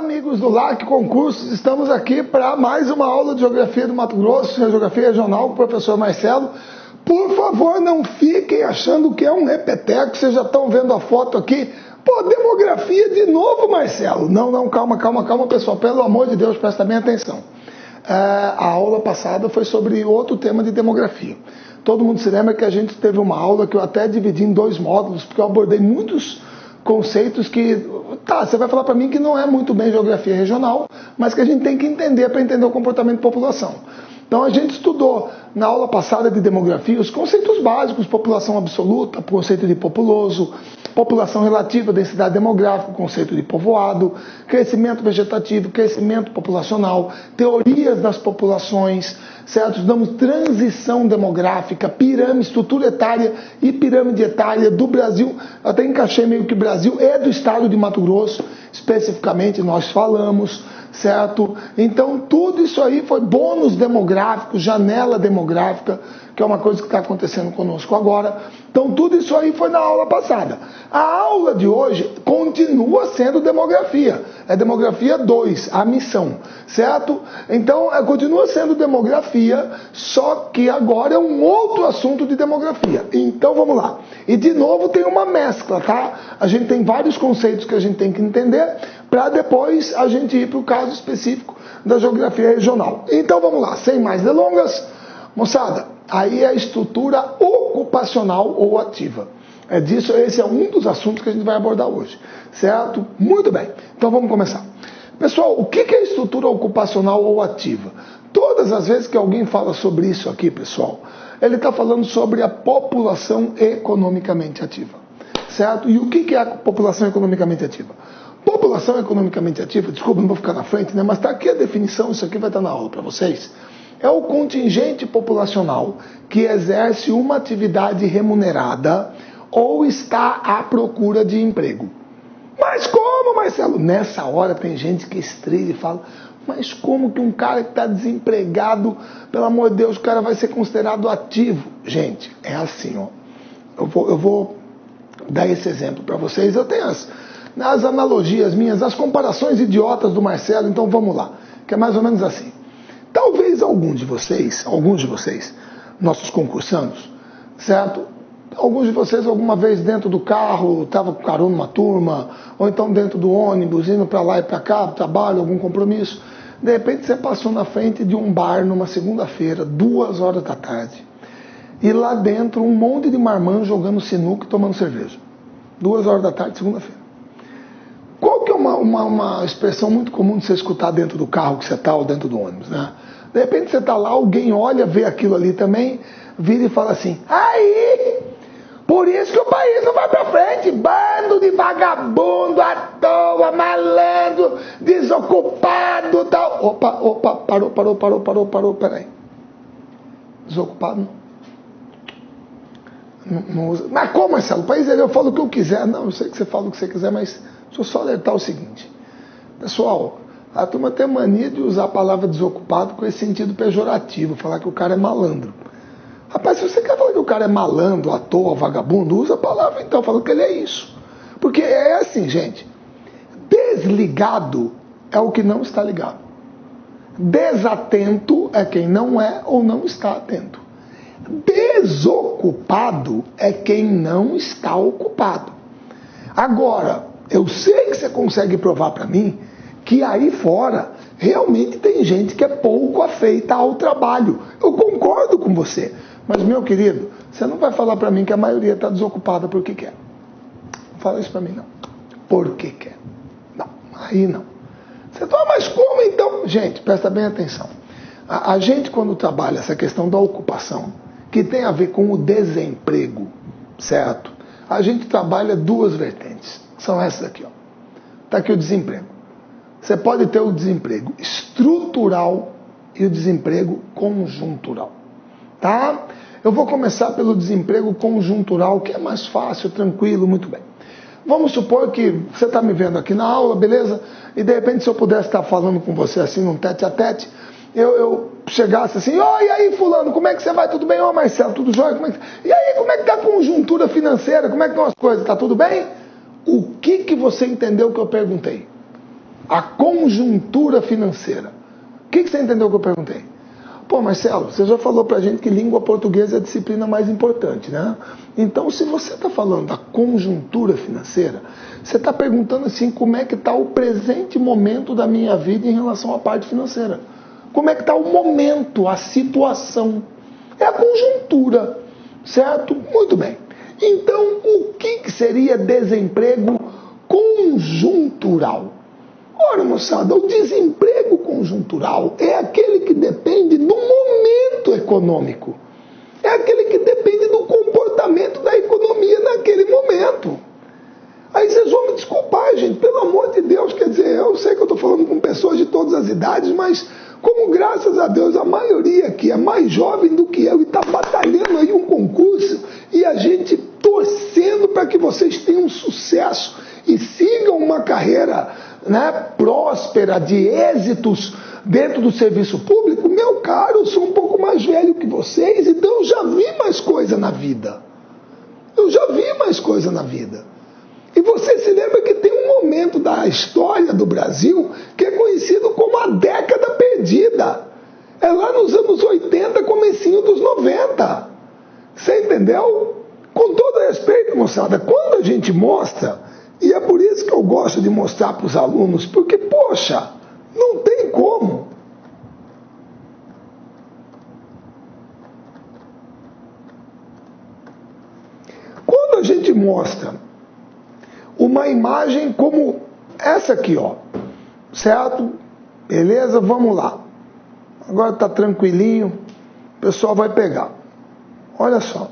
amigos do LAC Concursos, estamos aqui para mais uma aula de Geografia do Mato Grosso, Geografia Regional com o professor Marcelo. Por favor, não fiquem achando que é um repeteco, vocês já estão vendo a foto aqui. Pô, demografia de novo, Marcelo. Não, calma, pessoal, pelo amor de Deus, presta bem atenção. A aula passada foi sobre outro tema de demografia. Todo mundo se lembra que a gente teve uma aula que eu até dividi em 2 módulos, porque eu abordei muitos conceitos que, você vai falar para mim que não é muito bem geografia regional, mas que a gente tem que entender para entender o comportamento da população. Então a gente estudou na aula passada de demografia os conceitos básicos, população absoluta, conceito de populoso, população relativa, densidade demográfica, conceito de povoado, crescimento vegetativo, crescimento populacional, teorias das populações, certo? Estudamos transição demográfica, pirâmide, estrutura etária e pirâmide etária do Brasil. Eu até encaixei meio que o Brasil é do estado de Mato Grosso, especificamente nós falamos, certo? Então tudo isso aí foi bônus demográfico, janela demográfica, que é uma coisa que está acontecendo conosco agora. Então tudo isso aí foi na aula passada. A aula de hoje continua sendo demografia. É demografia 2, a missão, certo? Então continua sendo demografia, só que agora é um outro assunto de demografia. Então vamos lá. E de novo tem uma mescla, tá? A gente tem vários conceitos que a gente tem que entender para depois a gente ir para o caso específico da geografia regional. Então vamos lá, sem mais delongas, moçada, aí é a estrutura ocupacional ou ativa. Esse é um dos assuntos que a gente vai abordar hoje, certo? Muito bem, então vamos começar. Pessoal, o que é estrutura ocupacional ou ativa? Todas as vezes que alguém fala sobre isso aqui, pessoal, ele está falando sobre a população economicamente ativa, certo? E o que é a população economicamente ativa? População economicamente ativa, desculpa, não vou ficar na frente, né? Mas está aqui a definição, isso aqui vai estar na aula para vocês. É o contingente populacional que exerce uma atividade remunerada ou está à procura de emprego. Mas como, Marcelo? Nessa hora tem gente que estrela e fala, mas como que um cara que está desempregado, pelo amor de Deus, o cara vai ser considerado ativo? Gente, é assim, ó. Eu vou dar esse exemplo para vocês. Eu tenho as analogias minhas, as comparações idiotas do Marcelo, então vamos lá, que é mais ou menos assim. Talvez alguns de vocês, nossos concursandos, certo? Alguns de vocês alguma vez dentro do carro, estava com carona numa turma, ou então dentro do ônibus, indo para lá e para cá, trabalho, algum compromisso. De repente você passou na frente de um bar numa segunda-feira, 2 horas da tarde. E lá dentro um monte de marmanjo jogando sinuca e tomando cerveja. 2 horas da tarde, segunda-feira. Qual que é uma expressão muito comum de você escutar dentro do carro que você está ou dentro do ônibus, né? De repente você está lá, alguém olha, vê aquilo ali também, vira e fala assim, aí, por isso que o país não vai para frente, bando de vagabundo à toa, malandro, desocupado, tal. Opa, parou, peraí. Desocupado não usa. Mas como, Marcelo? O país eu falo o que eu quiser. Não, eu sei que você fala o que você quiser, mas deixa eu só alertar o seguinte. Pessoal, a turma tem mania de usar a palavra desocupado com esse sentido pejorativo, falar que o cara é malandro. Rapaz, se você quer falar que o cara é malandro, à toa, vagabundo, usa a palavra então, fala que ele é isso. Porque é assim, gente, desligado é o que não está ligado. Desatento é quem não é ou não está atento. Desocupado é quem não está ocupado. Agora, eu sei que você consegue provar para mim que aí fora realmente tem gente que é pouco afeita ao trabalho. Eu concordo com você. Mas, meu querido, você não vai falar para mim que a maioria está desocupada porque quer. Não fala isso para mim, não. Porque quer. Não, aí não. Você fala, mas como então? Gente, presta bem atenção. A gente, quando trabalha essa questão da ocupação, que tem a ver com o desemprego, certo? A gente trabalha 2 vertentes. São essas aqui, ó. Está aqui o desemprego. Você pode ter o desemprego estrutural e o desemprego conjuntural. Tá? Eu vou começar pelo desemprego conjuntural, que é mais fácil, tranquilo, muito bem. Vamos supor que você está me vendo aqui na aula, beleza? E de repente, se eu pudesse estar falando com você assim, num tete a tete, eu chegasse assim, e aí fulano, como é que você vai? Tudo bem? Marcelo, tudo jóia? E aí, como é que está a conjuntura financeira? Como é que estão as coisas? Está tudo bem? O que você entendeu que eu perguntei? A conjuntura financeira. O que você entendeu que eu perguntei? Pô, Marcelo, você já falou pra gente que língua portuguesa é a disciplina mais importante, né? Então, se você está falando da conjuntura financeira, você está perguntando assim, como é que está o presente momento da minha vida em relação à parte financeira? Como é que está o momento, a situação? É a conjuntura, certo? Muito bem. Então, o que seria desemprego conjuntural? Ora, moçada, o desemprego conjuntural é aquele que depende do momento econômico. É aquele que depende do comportamento da economia naquele momento. Aí vocês vão me desculpar, gente, pelo amor de Deus, quer dizer, eu sei que eu estou falando com pessoas de todas as idades, mas como graças a Deus a maioria aqui é mais jovem do que eu e está batalhando aí um concurso e a gente torcendo para que vocês tenham sucesso e sigam uma carreira, né, próspera, de êxitos dentro do serviço público, meu caro, eu sou um pouco mais velho que vocês, então eu já vi mais coisa na vida. Eu já vi mais coisa na vida. E você se lembra que tem um momento da história do Brasil que é conhecido como a década perdida. É lá nos anos 80, comecinho dos 90. Você entendeu? Com todo respeito, moçada, quando a gente mostra, e é por isso que eu gosto de mostrar para os alunos, porque, poxa, não tem como. Quando a gente mostra uma imagem como essa aqui, ó, certo? Beleza? Vamos lá. Agora tá tranquilinho, o pessoal vai pegar. Olha só.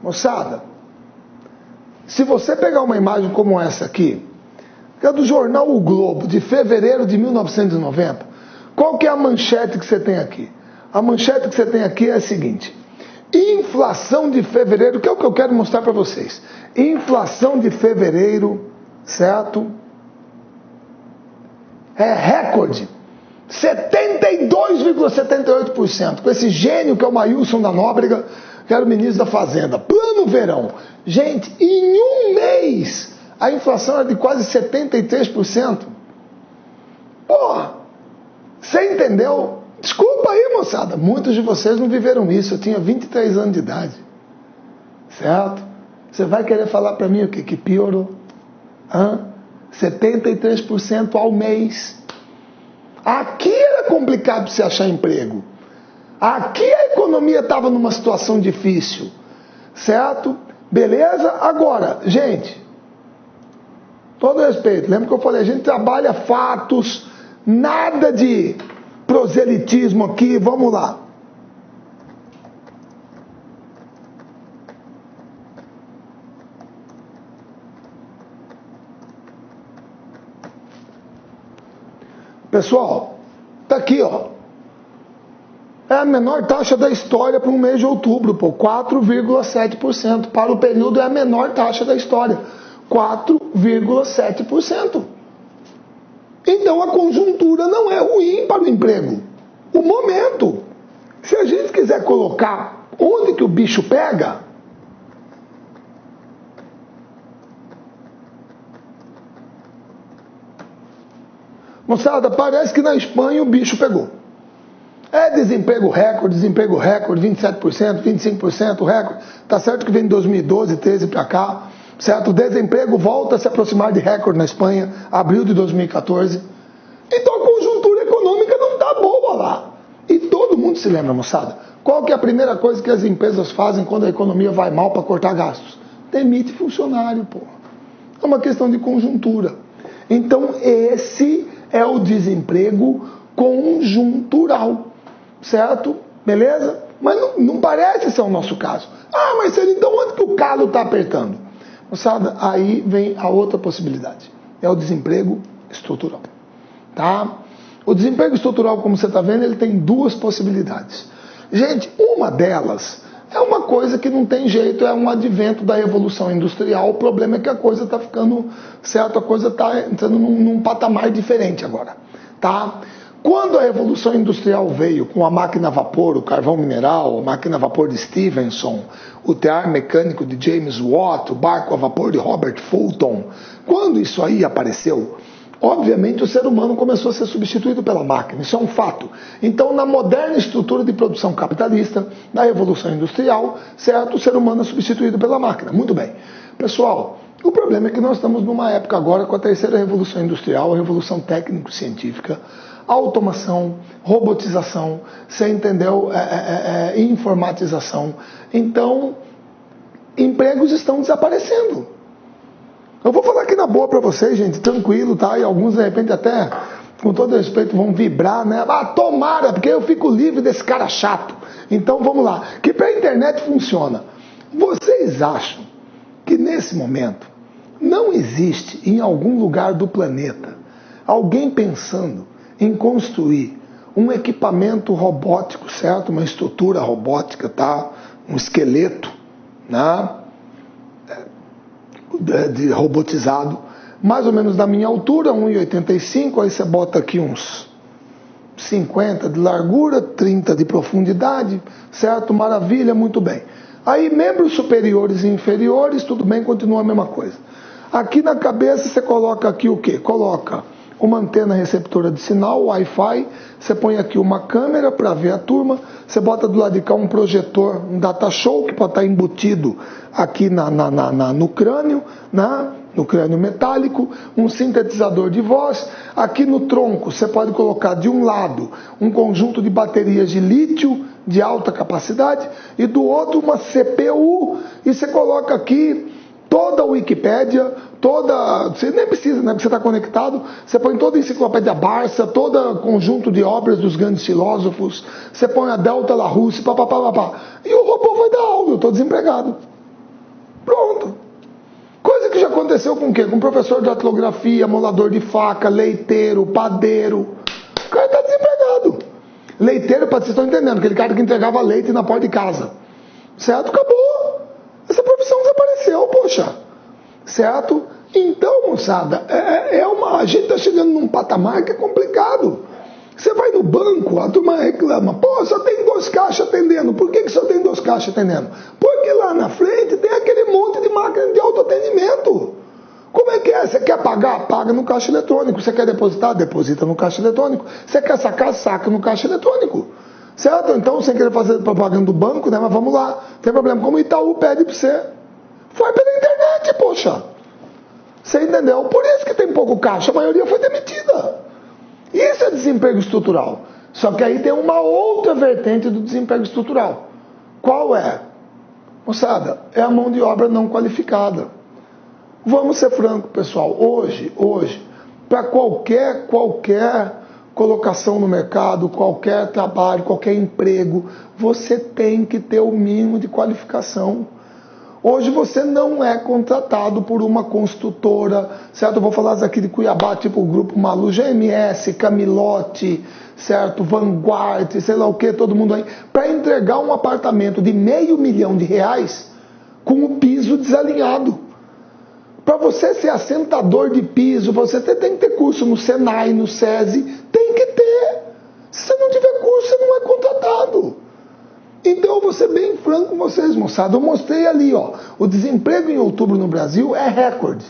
Moçada, se você pegar uma imagem como essa aqui, que é do jornal O Globo, de fevereiro de 1990, qual que é a manchete que você tem aqui? A manchete que você tem aqui é a seguinte: inflação de fevereiro, que é o que eu quero mostrar para vocês. Inflação de fevereiro, certo? É recorde. 72,78%. Com esse gênio que é o Maílson da Nóbrega, que era o ministro da Fazenda. Plano verão. Gente, em um mês, a inflação era de quase 73%. Porra, você entendeu? Desculpa aí, moçada. Muitos de vocês não viveram isso. Eu tinha 23 anos de idade. Certo? Você vai querer falar para mim o quê? Que piorou? 73% ao mês. Aqui era complicado você achar emprego. Aqui a economia estava numa situação difícil. Certo? Beleza? Agora, gente, todo respeito, lembra que eu falei, a gente trabalha fatos, nada de proselitismo aqui, vamos lá. Pessoal, tá aqui, ó. É a menor taxa da história para um mês de outubro, pô, 4,7%. Para o período é a menor taxa da história, 4,7%. Então a conjuntura não é ruim para o emprego. O momento. Se a gente quiser colocar onde que o bicho pega, moçada, parece que na Espanha o bicho pegou. É desemprego recorde, 27%, 25% recorde. Tá certo que vem de 2012, 13 para cá, certo? O desemprego volta a se aproximar de recorde na Espanha, abril de 2014. Então a conjuntura econômica não tá boa lá. E todo mundo se lembra, moçada, qual que é a primeira coisa que as empresas fazem quando a economia vai mal para cortar gastos? Demite funcionário, pô. É uma questão de conjuntura. Então esse é o desemprego conjuntural. Certo? Beleza? Mas não parece ser o nosso caso. Ah, mas então onde que o calo está apertando? Moçada, aí vem a outra possibilidade. É o desemprego estrutural. Tá? O desemprego estrutural, como você está vendo, ele tem duas possibilidades. Gente, uma delas é uma coisa que não tem jeito, é um advento da Revolução Industrial. O problema é que a coisa está ficando, certo? A coisa está entrando num patamar diferente agora. Tá? Quando a Revolução Industrial veio com a máquina a vapor, o carvão mineral, a máquina a vapor de Stephenson, o tear mecânico de James Watt, o barco a vapor de Robert Fulton, quando isso aí apareceu, obviamente o ser humano começou a ser substituído pela máquina, isso é um fato. Então, na moderna estrutura de produção capitalista, na Revolução Industrial, certo, o ser humano é substituído pela máquina. Muito bem. Pessoal, o problema é que nós estamos numa época agora com a terceira Revolução Industrial, a Revolução Técnico-Científica, automação, robotização, você entendeu? Informatização. Então, empregos estão desaparecendo. Eu vou falar aqui na boa para vocês, gente, tranquilo, tá? E alguns, de repente, até, com todo respeito, vão vibrar, né? Ah, tomara, porque eu fico livre desse cara chato. Então, vamos lá. Que para a internet funciona. Vocês acham que, nesse momento, não existe, em algum lugar do planeta, alguém pensando em construir um equipamento robótico, certo? Uma estrutura robótica, tá? Um esqueleto, né? Robotizado, mais ou menos da minha altura, 1,85, aí você bota aqui uns 50 de largura, 30 de profundidade, certo? Maravilha, muito bem. Aí membros superiores e inferiores, tudo bem, continua a mesma coisa. Aqui na cabeça você coloca aqui o quê? Coloca uma antena receptora de sinal, Wi-Fi, você põe aqui uma câmera para ver a turma, você bota do lado de cá um projetor, um data show que pode estar embutido aqui no crânio, né? No crânio metálico, um sintetizador de voz, aqui no tronco você pode colocar de um lado um conjunto de baterias de lítio de alta capacidade e do outro uma CPU e você coloca aqui toda a Wikipédia, você nem precisa, né, porque você está conectado, você põe toda a enciclopédia Barça, todo conjunto de obras dos grandes filósofos, você põe a Delta Larousse, papapá, e o robô vai dar aula, eu estou desempregado. Pronto. Coisa que já aconteceu com o quê? Com professor de datilografia, molador de faca, leiteiro, padeiro. O cara está desempregado. Leiteiro, para vocês estão entendendo, aquele cara que entregava leite na porta de casa. Certo? Acabou. Essa profissão desapareceu, poxa. Certo? Então, moçada, a gente está chegando num patamar que é complicado. Você vai no banco, a turma reclama, pô, só tem 2 caixas atendendo. Por que só tem 2 caixas atendendo? Porque lá na frente tem aquele monte de máquina de autoatendimento. Como é que é? Você quer pagar? Paga no caixa eletrônico. Você quer depositar? Deposita no caixa eletrônico. Você quer sacar? Saca no caixa eletrônico. Certo? Então, sem querer fazer propaganda do banco, né? Mas vamos lá. Não tem problema. Como o Itaú pede para você. Foi pela internet, poxa. Você entendeu? Por isso que tem pouco caixa. A maioria foi demitida. Isso é desemprego estrutural. Só que aí tem uma outra vertente do desemprego estrutural. Qual é? Moçada, é a mão de obra não qualificada. Vamos ser francos, pessoal. Hoje, para qualquer colocação no mercado, qualquer trabalho, qualquer emprego, você tem que ter o mínimo de qualificação. Hoje você não é contratado por uma construtora, certo? Eu vou falar aqui de Cuiabá, tipo o Grupo Malu, GMS, Camilote, certo? Vanguard, sei lá o que, todo mundo aí, para entregar um apartamento de R$500 mil com o piso desalinhado. Para você ser assentador de piso, você tem que ter curso no Senai, no SESI, tem que ter. Se você não tiver curso, você não é contratado. Então eu vou ser bem franco com vocês, moçada. Eu mostrei ali, ó, o desemprego em outubro no Brasil é recorde,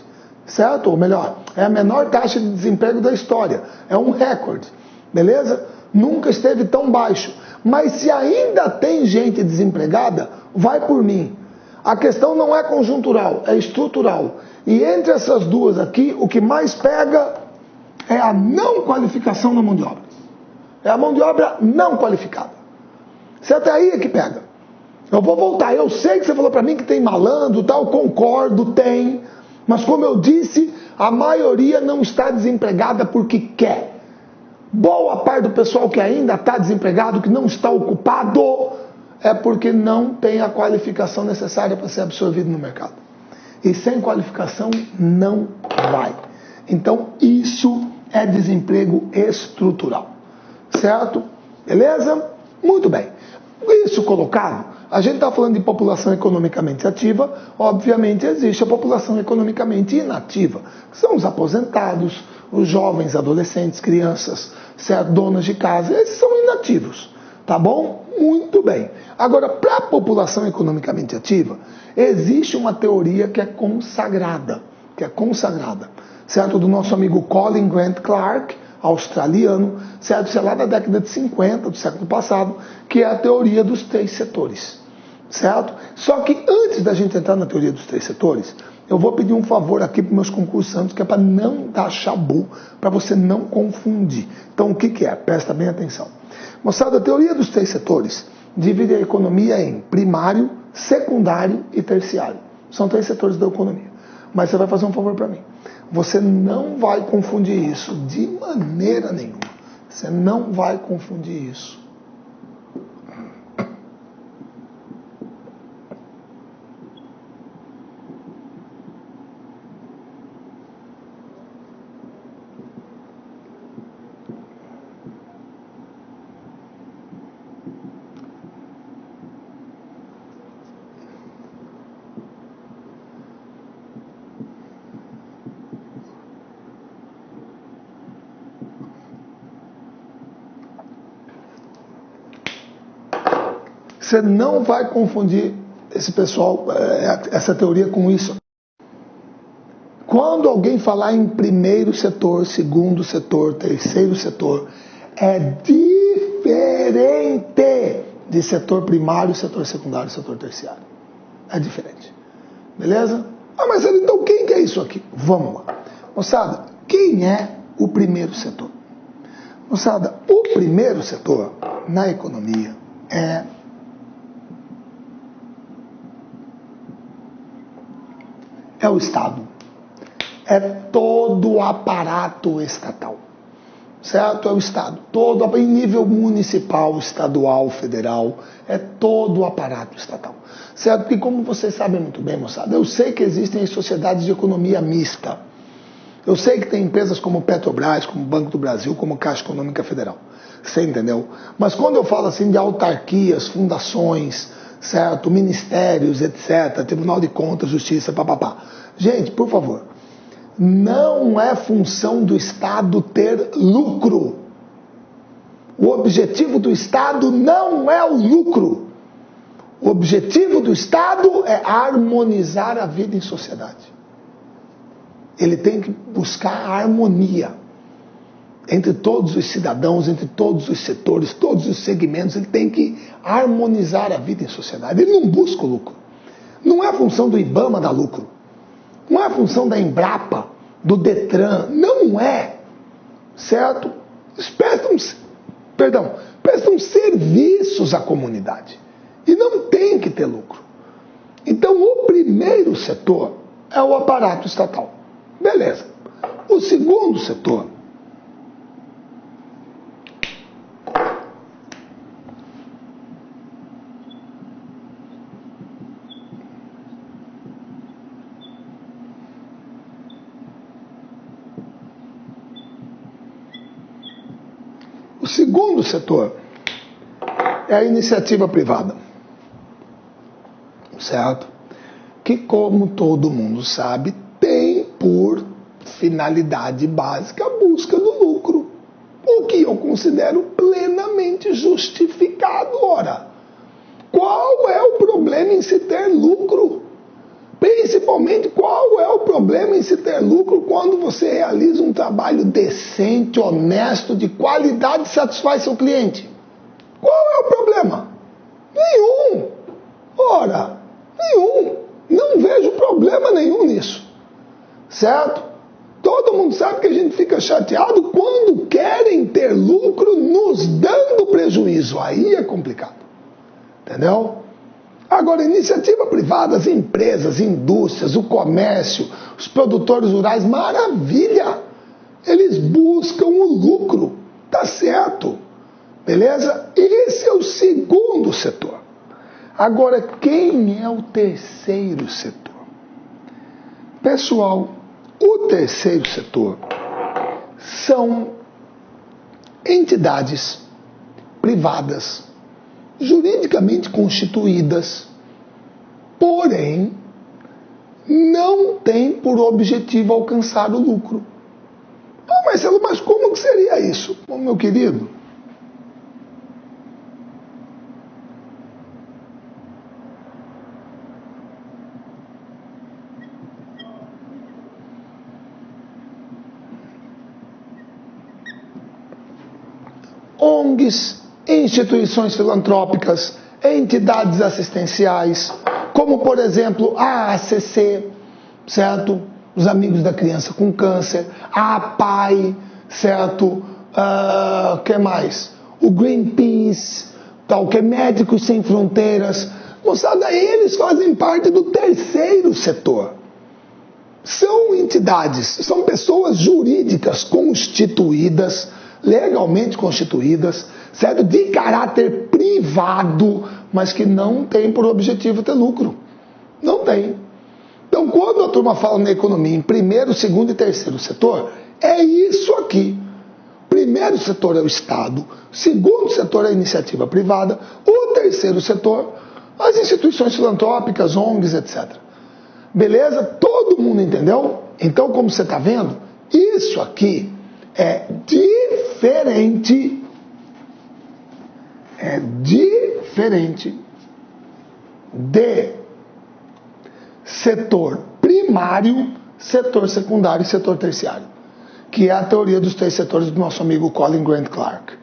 certo? Ou melhor, é a menor taxa de desemprego da história. É um recorde, beleza? Nunca esteve tão baixo. Mas se ainda tem gente desempregada, vai por mim. A questão não é conjuntural, é estrutural. E entre essas duas aqui, o que mais pega é a não qualificação na mão de obra. É a mão de obra não qualificada. Certo? É aí que pega. Eu vou voltar. Eu sei que você falou para mim que tem malandro, tal, concordo, tem. Mas como eu disse, a maioria não está desempregada porque quer. Boa parte do pessoal que ainda está desempregado, que não está ocupado, é porque não tem a qualificação necessária para ser absorvido no mercado. E sem qualificação não vai. Então isso é desemprego estrutural. Certo? Beleza? Muito bem. Isso colocado, a gente está falando de população economicamente ativa, obviamente existe a população economicamente inativa, que são os aposentados, os jovens, adolescentes, crianças, certo? Donas de casa, esses são inativos, tá bom? Muito bem. Agora, para a população economicamente ativa, existe uma teoria que é consagrada, certo? Do nosso amigo Colin Grant Clark, australiano, certo? Isso é lá da década de 50 do século passado, que é a teoria dos 3 setores, certo? Só que antes da gente entrar na teoria dos 3 setores, eu vou pedir um favor aqui para os meus concursantes, que é para não dar chabu, para você não confundir. Então, o que é? Presta bem atenção. Moçada, a teoria dos 3 setores divide a economia em primário, secundário e terciário. São 3 setores da economia. Mas você vai fazer um favor para mim. Você não vai confundir isso de maneira nenhuma. Você não vai confundir isso. Você não vai confundir esse pessoal, essa teoria com isso. Quando alguém falar em primeiro setor, segundo setor, terceiro setor, é diferente de setor primário, setor secundário, setor terciário. É diferente. Beleza? Ah, mas então quem que é isso aqui? Vamos lá. Moçada, quem é o primeiro setor? Moçada, o primeiro setor na economia é o Estado. É todo o aparato estatal. Certo? É o Estado. Todo, em nível municipal, estadual, federal, é todo o aparato estatal. Certo? Porque como vocês sabem muito bem, moçada, eu sei que existem sociedades de economia mista. Eu sei que tem empresas como Petrobras, como Banco do Brasil, como Caixa Econômica Federal. Você entendeu? Mas quando eu falo assim de autarquias, fundações, certo? Ministérios, etc., Tribunal de Contas, Justiça, papapá. Gente, por favor, não é função do Estado ter lucro. O objetivo do Estado não é o lucro. O objetivo do Estado é harmonizar a vida em sociedade. Ele tem que buscar a harmonia entre todos os cidadãos, entre todos os setores, todos os segmentos. Ele tem que harmonizar a vida em sociedade. Ele não busca o lucro. Não é a função do IBAMA dar lucro. Não é a função da Embrapa, do Detran. Não é. Certo? Prestam serviços à comunidade. E não tem que ter lucro. Então, o primeiro setor é o aparato estatal. Beleza. O segundo setor é a iniciativa privada. Certo? Que, como todo mundo sabe, tem por finalidade básica a busca do lucro. O que eu considero plenamente justificado. Ora, qual é o problema em se ter lucro? Principalmente, qual é o problema em se ter lucro quando você realiza um trabalho decente, honesto, de qualidade e satisfaz seu cliente? Qual é o problema? Nenhum. Ora, nenhum. Não vejo problema nenhum nisso. Certo? Todo mundo sabe que a gente fica chateado quando querem ter lucro nos dando prejuízo. Aí é complicado. Entendeu? Agora, iniciativa privada, as empresas, indústrias, o comércio, os produtores rurais, maravilha! Eles buscam o lucro. Tá certo. Beleza? Esse é o segundo setor. Agora, quem é o terceiro setor? Pessoal, o terceiro setor são entidades privadas, juridicamente constituídas, porém, não têm por objetivo alcançar o lucro. Ah, Marcelo, mas como que seria isso? Bom, meu querido, ONGs, instituições filantrópicas, entidades assistenciais, como por exemplo a ACC, certo? Os Amigos da Criança com Câncer, a APAI, certo? Que mais? O Greenpeace, tal, que é Médicos Sem Fronteiras. Moçada, eles fazem parte do terceiro setor. São entidades, são pessoas jurídicas constituídas, legalmente constituídas, certo? De caráter privado, mas que não tem por objetivo ter lucro. Não tem. Então, quando a turma fala na economia em primeiro, segundo e terceiro setor, é isso aqui. Primeiro setor é o Estado, segundo setor é a iniciativa privada, o terceiro setor, as instituições filantrópicas, ONGs, etc. Beleza? Todo mundo entendeu? Então, como você está vendo, isso aqui é diferente. É diferente de setor primário, setor secundário e setor terciário, que é a teoria dos três setores do nosso amigo Colin Grant Clark.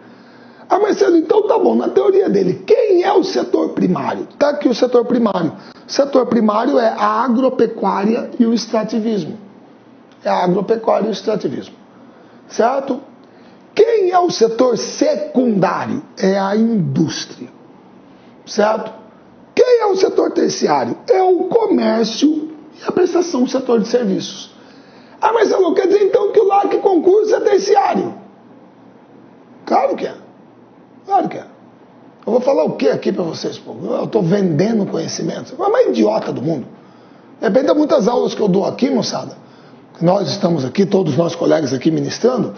Ah, Marcelo, então tá bom, na teoria dele, quem é o setor primário? Tá aqui o setor primário. O setor primário é a agropecuária e o extrativismo. É a agropecuária e o extrativismo. Certo? Quem é o setor secundário? É a indústria. Certo? Quem é o setor terciário? É o comércio e a prestação do setor de serviços. Ah, Marcelo, quer dizer então que o LAC concurso é terciário? Claro que é. Claro que é. Eu vou falar o que aqui para vocês? Pô? Eu estou vendendo conhecimento. Você é a mais idiota do mundo. Depende de muitas aulas que eu dou aqui, moçada. Nós estamos aqui, todos nós colegas aqui ministrando.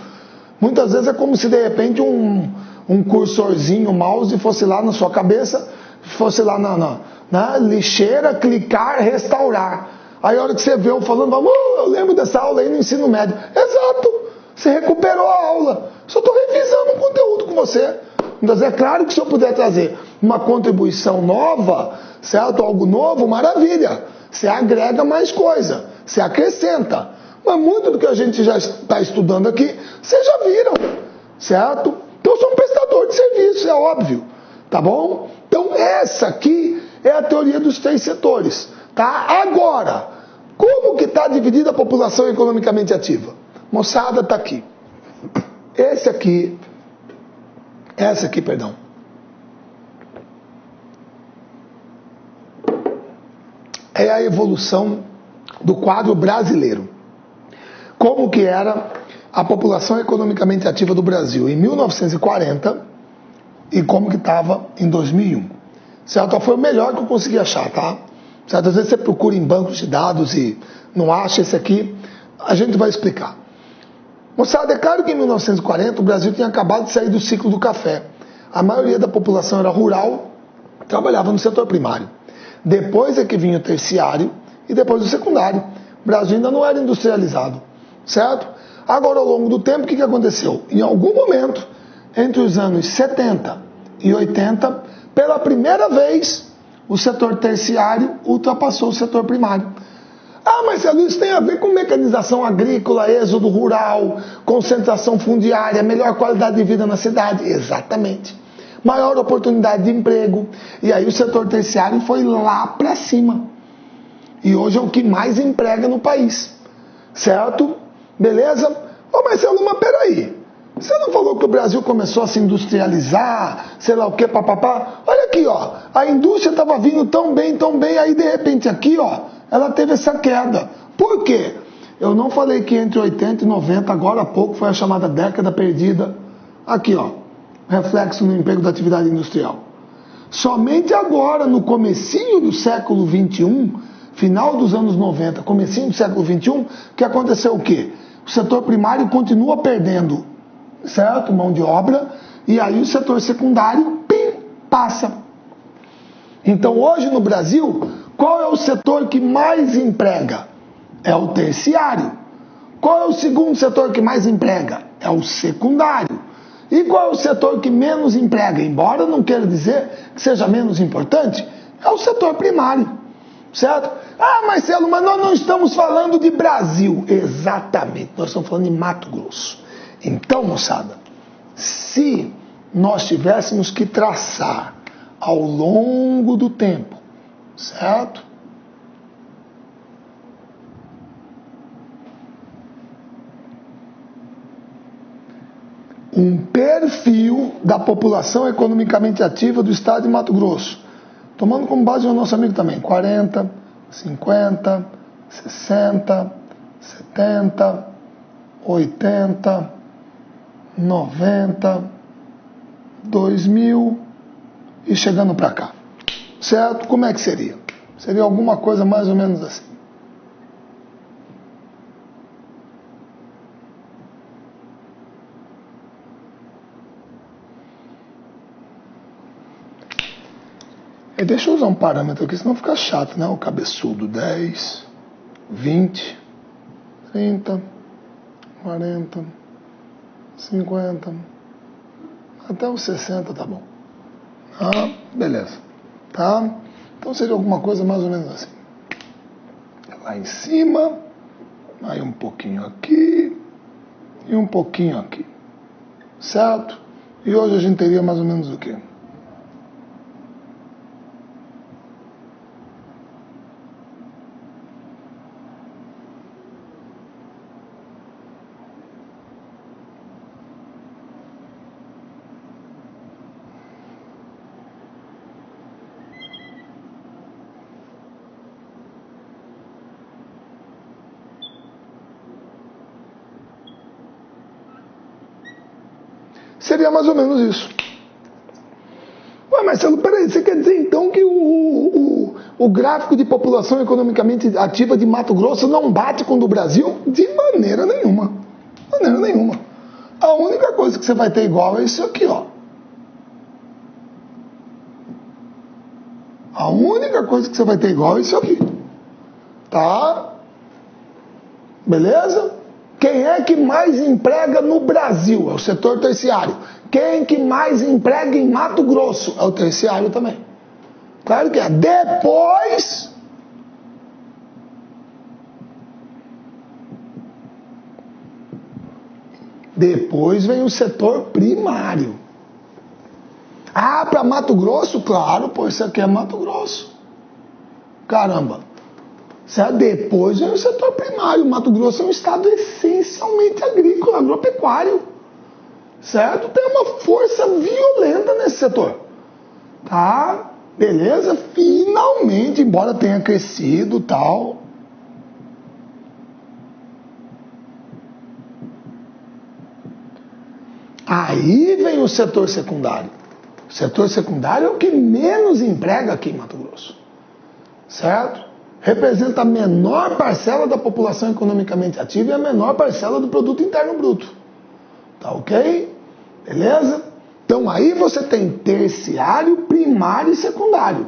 Muitas vezes é como se de repente um cursorzinho mouse fosse lá na sua cabeça, fosse lá na lixeira, clicar, restaurar. Aí a hora que você vê eu falando, eu lembro dessa aula aí no ensino médio. Exato, você recuperou a aula. Só estou revisando um conteúdo com você. Mas é claro que se eu puder trazer uma contribuição nova, certo? Algo novo, maravilha. Você agrega mais coisa, você acrescenta. Mas muito do que a gente já está estudando aqui, vocês já viram, certo? Então eu sou um prestador de serviço, é óbvio, tá bom? Então essa aqui é a teoria dos três setores, tá? Agora, como que está dividida a população economicamente ativa? Moçada, está aqui. Essa aqui, perdão. É a evolução do quadro brasileiro. Como que era a população economicamente ativa do Brasil em 1940 e como que estava em 2001. Certo? Foi o melhor que eu consegui achar, tá? Certo? Às vezes você procura em bancos de dados e não acha esse aqui, a gente vai explicar. Moçada, é claro que em 1940 o Brasil tinha acabado de sair do ciclo do café. A maioria da população era rural, trabalhava no setor primário. Depois é que vinha o terciário e depois o secundário. O Brasil ainda não era industrializado, certo? Agora, ao longo do tempo, o que aconteceu? Em algum momento, entre os anos 70 e 80, pela primeira vez, o setor terciário ultrapassou o setor primário. Ah, mas isso tem a ver com mecanização agrícola, êxodo rural, concentração fundiária, melhor qualidade de vida na cidade. Exatamente. Maior oportunidade de emprego. E aí o setor terciário foi lá para cima. E hoje é o que mais emprega no país. Certo? Beleza? Ô Marcelo, mas peraí. Você não falou que o Brasil começou a se industrializar, sei lá o que, papapá? Olha aqui, ó. A indústria estava vindo tão bem, aí de repente aqui, ó, ela teve essa queda. Por quê? Eu não falei que entre 80 e 90, agora há pouco, foi a chamada década perdida. Aqui, ó. Reflexo no emprego da atividade industrial. Somente agora, no comecinho do século XXI, final dos anos 90, comecinho do século XXI, que aconteceu o quê? O setor primário continua perdendo, certo? Mão de obra, e aí o setor secundário, passa. Então hoje no Brasil, qual é o setor que mais emprega? É o terciário. Qual é o segundo setor que mais emprega? É o secundário. E qual é o setor que menos emprega? Embora não queira dizer que seja menos importante, é o setor primário. Certo? Ah, Marcelo, mas nós não estamos falando de Brasil. Exatamente, nós estamos falando de Mato Grosso. Então, moçada, se nós tivéssemos que traçar ao longo do tempo, certo? Um perfil da população economicamente ativa do estado de Mato Grosso, tomando como base o nosso amigo também, 40, 50, 60, 70, 80, 90, 2000 e chegando para cá, certo? Como é que seria? Seria alguma coisa mais ou menos assim. E deixa eu usar um parâmetro aqui, senão fica chato, né? O cabeçudo, 10, 20, 30, 40, 50, até os 60 tá bom. Ah, beleza. Tá? Então seria alguma coisa mais ou menos assim. Lá em cima, aí um pouquinho aqui e um pouquinho aqui. Certo? E hoje a gente teria mais ou menos o quê? Seria mais ou menos isso. Ué, Marcelo, peraí, você quer dizer então que o gráfico de população economicamente ativa de Mato Grosso não bate com o do Brasil? De maneira nenhuma. De maneira nenhuma. A única coisa que você vai ter igual é isso aqui, ó. A única coisa que você vai ter igual é isso aqui. Tá? Beleza? Quem é que mais emprega no Brasil? É o setor terciário. Quem que mais emprega em Mato Grosso? É o terciário também. Claro que é. Depois vem o setor primário. Ah, para Mato Grosso? Claro, pô, isso aqui é Mato Grosso. Caramba. Certo? Depois vem o setor primário. Mato Grosso é um estado essencialmente agrícola, agropecuário. Certo? Tem uma força violenta nesse setor. Tá? Beleza? Finalmente, embora tenha crescido e tal. Aí vem o setor secundário. O setor secundário é o que menos emprega aqui em Mato Grosso. Certo? Representa a menor parcela da população economicamente ativa e a menor parcela do produto interno bruto. Tá ok? Beleza? Então aí você tem terciário, primário e secundário.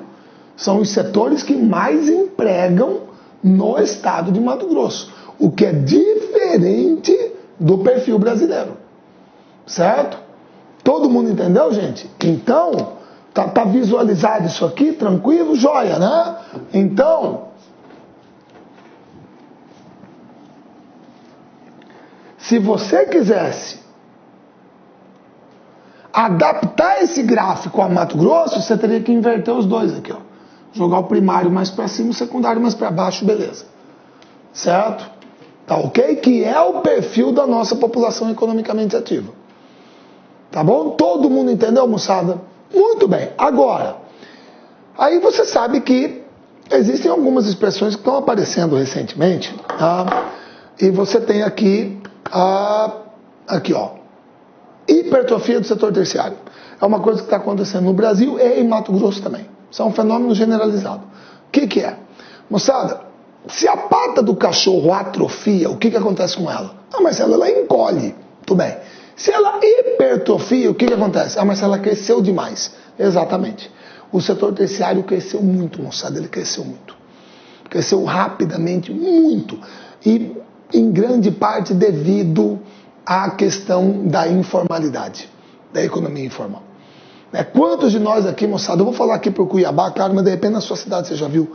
São os setores que mais empregam no estado de Mato Grosso. O que é diferente do perfil brasileiro. Certo? Todo mundo entendeu, gente? Então, tá visualizado isso aqui? Tranquilo? Joia, né? Então, se você quisesse adaptar esse gráfico a Mato Grosso, você teria que inverter os dois aqui, ó. Jogar o primário mais para cima, o secundário mais para baixo, beleza. Certo? Tá ok? Que é o perfil da nossa população economicamente ativa. Tá bom? Todo mundo entendeu, moçada? Muito bem. Agora, aí você sabe que existem algumas expressões que estão aparecendo recentemente, tá? E você tem aqui, aqui ó, hipertrofia do setor terciário. É uma coisa que está acontecendo no Brasil e em Mato Grosso também. Isso é um fenômeno generalizado. O que é? Moçada, se a pata do cachorro atrofia, o que acontece com ela? Ah, Marcelo, ela encolhe. Tudo bem. Se ela hipertrofia, o que acontece? Ah, Marcelo, ela cresceu demais. Exatamente. O setor terciário cresceu muito, moçada. Ele cresceu muito. Cresceu rapidamente, muito. E em grande parte devido à questão da informalidade, da economia informal. Quantos de nós aqui, moçada, eu vou falar aqui para o Cuiabá, claro, mas de repente na sua cidade você já viu.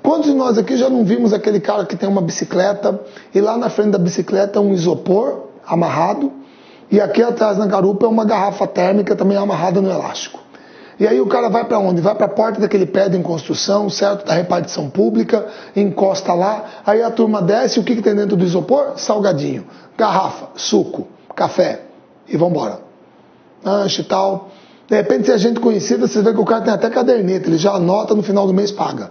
Quantos de nós aqui já não vimos aquele cara que tem uma bicicleta e lá na frente da bicicleta um isopor amarrado E aqui atrás na garupa é uma garrafa térmica também amarrada no elástico. E aí o cara vai para onde? Vai para a porta daquele prédio em construção, certo? Da repartição pública, encosta lá, aí a turma desce, o que tem dentro do isopor? Salgadinho, garrafa, suco, café, e vambora. Lanche e tal. De repente, se é gente conhecida, você vê que o cara tem até caderneta, ele já anota, no final do mês paga.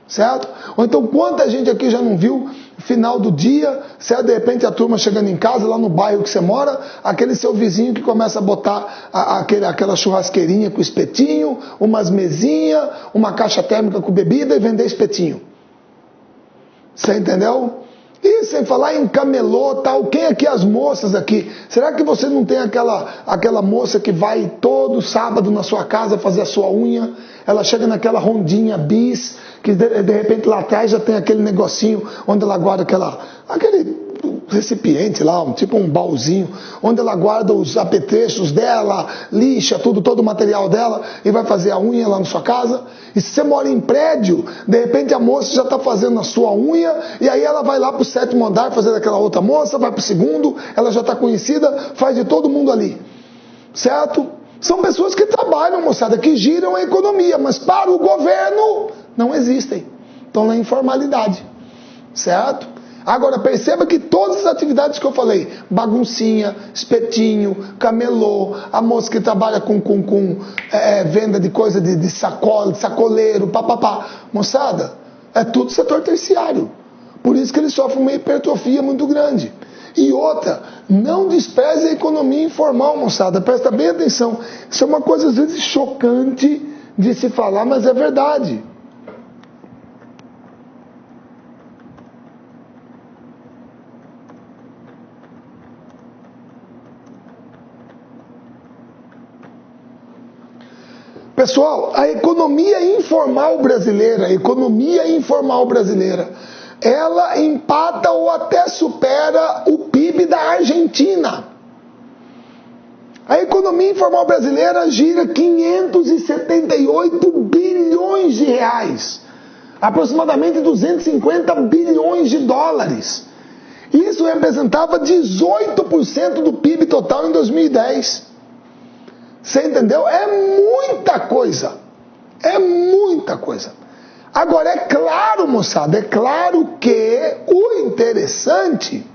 Certo? Ou então, quanta gente aqui já não viu, final do dia, certo? De repente a turma chegando em casa, lá no bairro que você mora, aquele seu vizinho que começa a botar aquela churrasqueirinha com espetinho, umas mesinhas, uma caixa térmica com bebida e vender espetinho. Você entendeu? E sem falar em camelô, tal, quem aqui, as moças aqui? Será que você não tem aquela moça que vai todo sábado na sua casa fazer a sua unha? Ela chega naquela rondinha bis, que de repente lá atrás já tem aquele negocinho onde ela guarda aquele recipiente lá, tipo um baúzinho, onde ela guarda os apetrechos dela, lixa tudo, todo o material dela e vai fazer a unha lá na sua casa. E se você mora em prédio, de repente a moça já está fazendo a sua unha e aí ela vai lá para o 7º andar fazer daquela outra moça, vai para o 2º, ela já está conhecida, faz de todo mundo ali. Certo? São pessoas que trabalham, moçada, que giram a economia, mas para o governo não existem. Estão na informalidade. Certo? Agora perceba que todas as atividades que eu falei, baguncinha, espetinho, camelô, a moça que trabalha com venda de coisa de sacoleiro, papapá, moçada, é tudo setor terciário. Por isso que eles sofrem uma hipertrofia muito grande. E outra, não despreze a economia informal, moçada, presta bem atenção. Isso é uma coisa às vezes chocante de se falar, mas é verdade. Pessoal, a economia informal brasileira, ela empata ou até supera o PIB da Argentina. A economia informal brasileira gira 578 bilhões de reais, aproximadamente 250 bilhões de dólares. Isso representava 18% do PIB total em 2010. Você entendeu? É muita coisa. É muita coisa. Agora, é claro, moçada, é claro que o interessante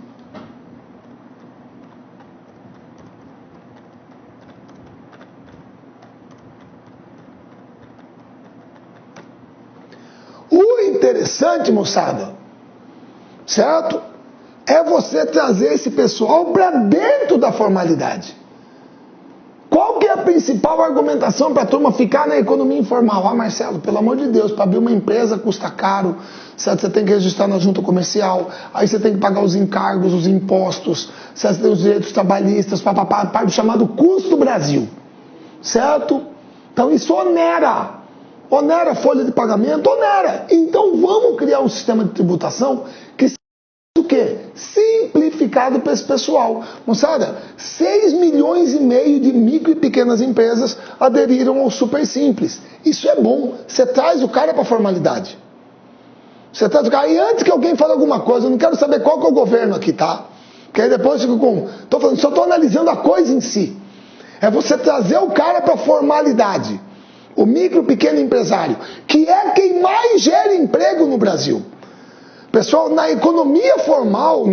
moçada, certo? É você trazer esse pessoal para dentro da formalidade. Qual que é a principal argumentação para a turma ficar na economia informal? Ah, Marcelo, pelo amor de Deus, para abrir uma empresa custa caro, certo? Você tem que registrar na junta comercial, aí você tem que pagar os encargos, os impostos, certo? Você tem os direitos trabalhistas, parte do chamado custo Brasil, certo? Então isso onera a folha de pagamento, onera. Então vamos criar um sistema de tributação que o quê? Simplificado para esse pessoal. Moçada, 6 milhões e meio de micro e pequenas empresas aderiram ao Super Simples. Isso é bom. Você traz o cara para a formalidade. Você traz o cara. E antes que alguém fale alguma coisa, eu não quero saber qual que é o governo aqui, tá? Porque aí depois eu fico com... só estou analisando a coisa em si. É você trazer o cara para a formalidade. O micro e pequeno empresário, que é quem mais gera emprego no Brasil. Pessoal, na economia formal,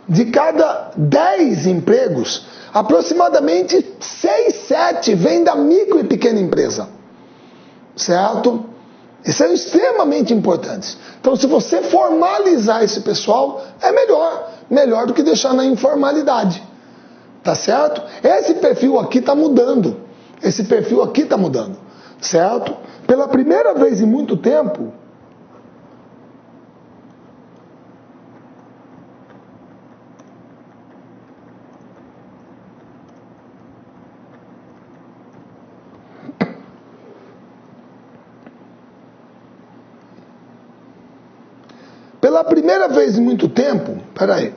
de cada 10 empregos, aproximadamente 6, 7 vem da micro e pequena empresa. Certo? Isso é extremamente importante. Então, se você formalizar esse pessoal, é melhor. Melhor do que deixar na informalidade. Tá certo? Esse perfil aqui está mudando. Certo? Pela primeira vez em muito tempo, peraí.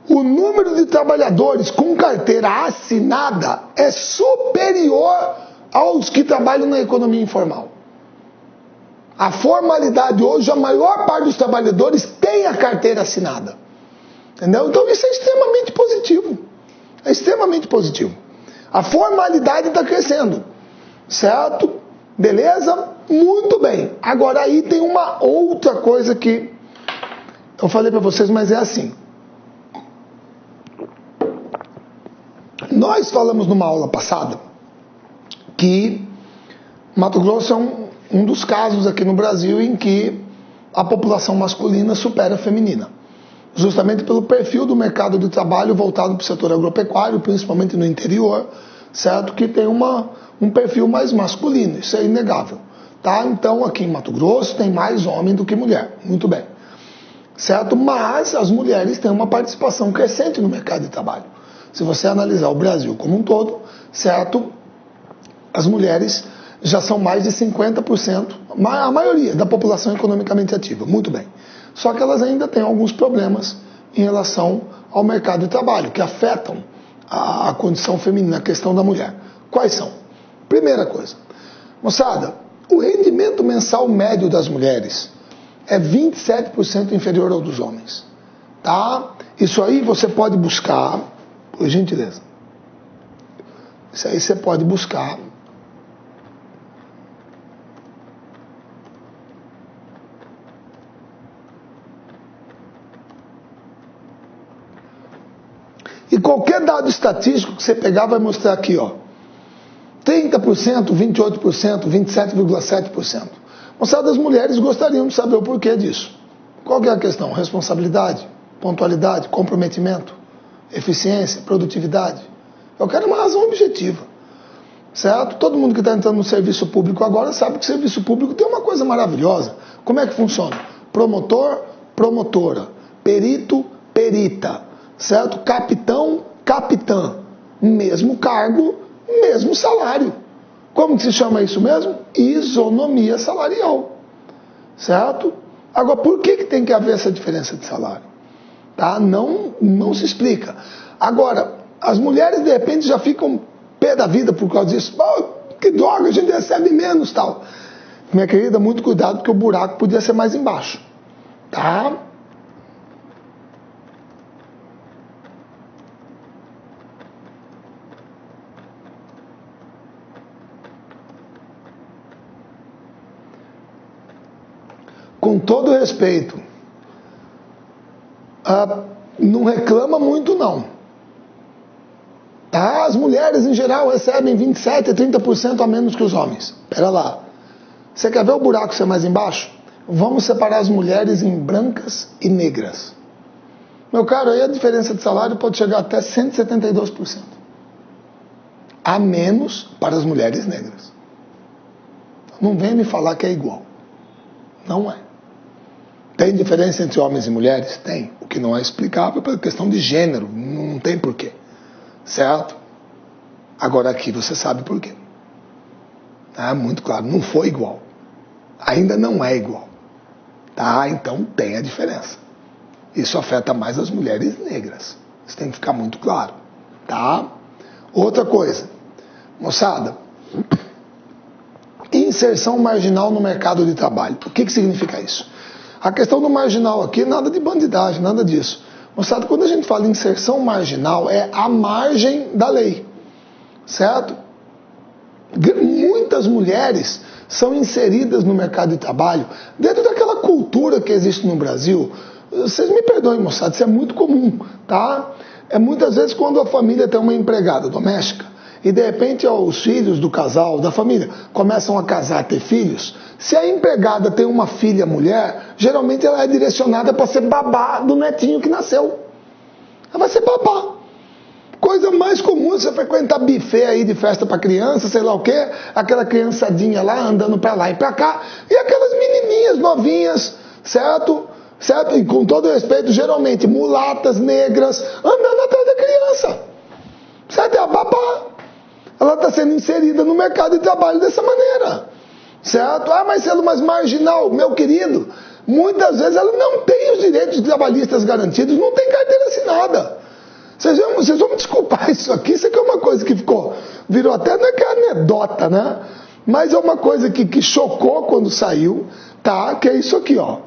O número de trabalhadores com carteira assinada é superior aos que trabalham na economia informal. A formalidade hoje, a maior parte dos trabalhadores tem a carteira assinada. Entendeu? Então isso é extremamente positivo. É extremamente positivo. A formalidade está crescendo. Certo? Beleza? Muito bem. Agora aí tem uma outra coisa que eu falei para vocês, mas é assim. Nós falamos numa aula passada que Mato Grosso é um dos casos aqui no Brasil em que a população masculina supera a feminina. Justamente pelo perfil do mercado de trabalho voltado para o setor agropecuário, principalmente no interior, certo? Que tem um perfil mais masculino, isso é inegável. Tá? Então aqui em Mato Grosso tem mais homem do que mulher, muito bem. Certo? Mas as mulheres têm uma participação crescente no mercado de trabalho. Se você analisar o Brasil como um todo, certo? As mulheres já são mais de 50%, a maioria da população economicamente ativa, muito bem. Só que elas ainda têm alguns problemas em relação ao mercado de trabalho, que afetam a condição feminina, a questão da mulher. Quais são? Primeira coisa, moçada, o rendimento mensal médio das mulheres é 27% inferior ao dos homens. Tá? Isso aí você pode buscar, por gentileza. Isso aí você pode buscar. E qualquer dado estatístico que você pegar vai mostrar aqui, ó. 30%, 28%, 27,7%. Moçada, as mulheres gostariam de saber o porquê disso. Qual que é a questão? Responsabilidade, pontualidade, comprometimento, eficiência, produtividade. Eu quero uma razão objetiva. Certo? Todo mundo que está entrando no serviço público agora sabe que o serviço público tem uma coisa maravilhosa. Como é que funciona? Promotor, promotora. Perito, perita. Certo? Capitão, capitã. Mesmo cargo, mesmo salário. Como que se chama isso mesmo? Isonomia salarial. Certo? Agora, por que tem que haver essa diferença de salário? Tá? Não se explica. Agora, as mulheres de repente já ficam pé da vida por causa disso. Oh, que droga, a gente recebe menos, tal. Minha querida, muito cuidado, porque o buraco podia ser mais embaixo. Tá? Com todo respeito, não reclama muito não. Tá? As mulheres em geral recebem 27% a 30% a menos que os homens. Pera lá. Você quer ver o buraco ser mais embaixo? Vamos separar as mulheres em brancas e negras. Meu caro, aí a diferença de salário pode chegar até 172%. A menos para as mulheres negras. Não venha me falar que é igual. Não é. Tem diferença entre homens e mulheres? Tem. O que não é explicável pela questão de gênero. Não tem porquê. Certo? Agora aqui você sabe por quê. Muito claro, não foi igual. Ainda não é igual. Tá? Então tem a diferença. Isso afeta mais as mulheres negras. Isso tem que ficar muito claro. Tá? Outra coisa. Moçada, inserção marginal no mercado de trabalho. O que significa isso? A questão do marginal aqui, nada de bandidagem, nada disso. Moçada, quando a gente fala em inserção marginal, é a margem da lei. Certo? Muitas mulheres são inseridas no mercado de trabalho dentro daquela cultura que existe no Brasil. Vocês me perdoem, moçada, isso é muito comum, tá? É muitas vezes quando a família tem uma empregada doméstica e de repente os filhos do casal, da família, começam a casar, ter filhos. Se a empregada tem uma filha mulher, geralmente ela é direcionada para ser babá do netinho que nasceu. Ela vai ser babá. Coisa mais comum, você frequentar buffet aí de festa para criança, sei lá o quê, aquela criançadinha lá andando para lá e para cá, e aquelas menininhas novinhas, certo? Certo? E com todo respeito, geralmente mulatas, negras, andando atrás da criança. Certo? É a babá. Ela está sendo inserida no mercado de trabalho dessa maneira. Certo? Mas sendo mais marginal, meu querido, muitas vezes ela não tem os direitos trabalhistas garantidos, não tem carteira assinada. vocês vão me desculpar isso aqui é uma coisa que virou até, não é que é anedota, né? Mas é uma coisa que chocou quando saiu, tá? Que é isso aqui, ó.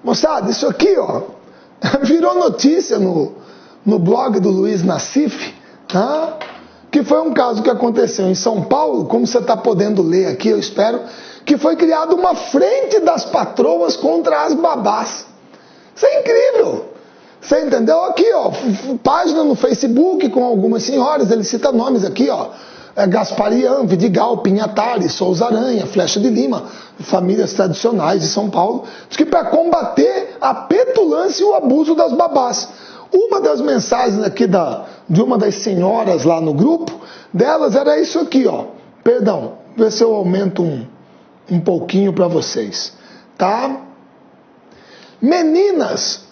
Moçada, isso aqui, ó, virou notícia no blog do Luiz Nassif, tá? Que foi um caso que aconteceu em São Paulo, como você está podendo ler aqui, eu espero, que foi criada uma frente das patroas contra as babás. Isso é incrível. Você entendeu? Aqui, ó, página no Facebook com algumas senhoras, ele cita nomes aqui, ó. Gasparian, Vidigal, Pinhatari, Souza Aranha, Flecha de Lima, famílias tradicionais de São Paulo, diz que para combater a petulância e o abuso das babás. Uma das mensagens aqui de uma das senhoras lá no grupo, delas era isso aqui, ó. Perdão, vê se eu aumento um pouquinho para vocês, tá? Meninas,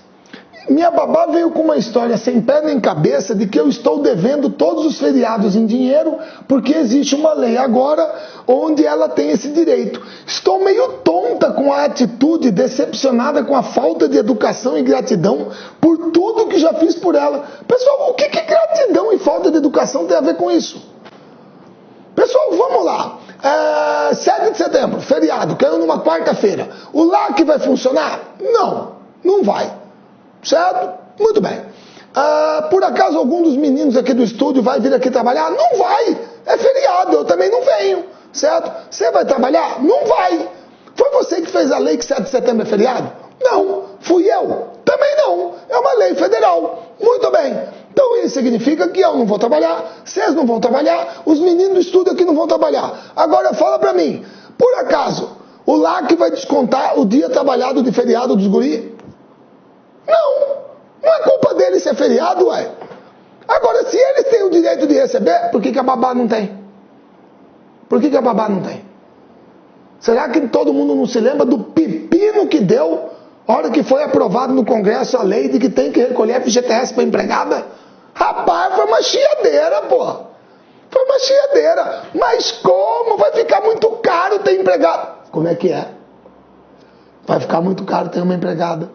minha babá veio com uma história sem pé nem cabeça de que eu estou devendo todos os feriados em dinheiro porque existe uma lei agora onde ela tem esse direito. Estou meio tonta com a atitude, decepcionada com a falta de educação e gratidão por tudo que já fiz por ela. Pessoal, o que gratidão e falta de educação tem a ver com isso? Pessoal, vamos lá. 7 de setembro, feriado, caiu numa quarta-feira. O LAC vai funcionar? Não vai. Certo? Muito bem. Por acaso algum dos meninos aqui do estúdio vai vir aqui trabalhar? Não vai. É feriado, eu também não venho. Certo? Você vai trabalhar? Não vai. Foi você que fez a lei que 7 de setembro é feriado? Não. Fui eu? Também não. É uma lei federal. Muito bem. Então isso significa que eu não vou trabalhar, vocês não vão trabalhar, os meninos do estúdio aqui não vão trabalhar. Agora fala pra mim, por acaso, o LAC vai descontar o dia trabalhado de feriado dos guri? Não é culpa deles ser feriado, ué. Agora, se eles têm o direito de receber, por que a babá não tem? Por que a babá não tem? Será que todo mundo não se lembra do pepino que deu a hora que foi aprovado no Congresso a lei de que tem que recolher FGTS para empregada? Rapaz, foi uma chiadeira, pô. Foi uma chiadeira. Mas como? Vai ficar muito caro ter empregado. Como é que é? Vai ficar muito caro ter uma empregada.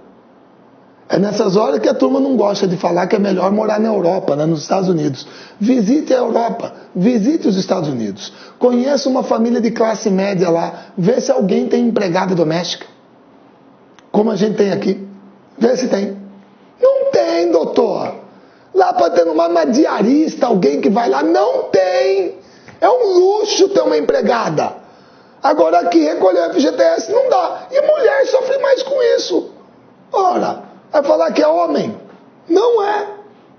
É nessas horas que a turma não gosta de falar que é melhor morar na Europa, né, nos Estados Unidos. Visite a Europa, visite os Estados Unidos. Conheça uma família de classe média lá, vê se alguém tem empregada doméstica. Como a gente tem aqui. Vê se tem. Não tem, doutor. Lá pode ter uma diarista, alguém que vai lá. Não tem. É um luxo ter uma empregada. Agora aqui recolher FGTS não dá. E mulher sofre mais com isso. Ora... vai falar que é homem? Não é.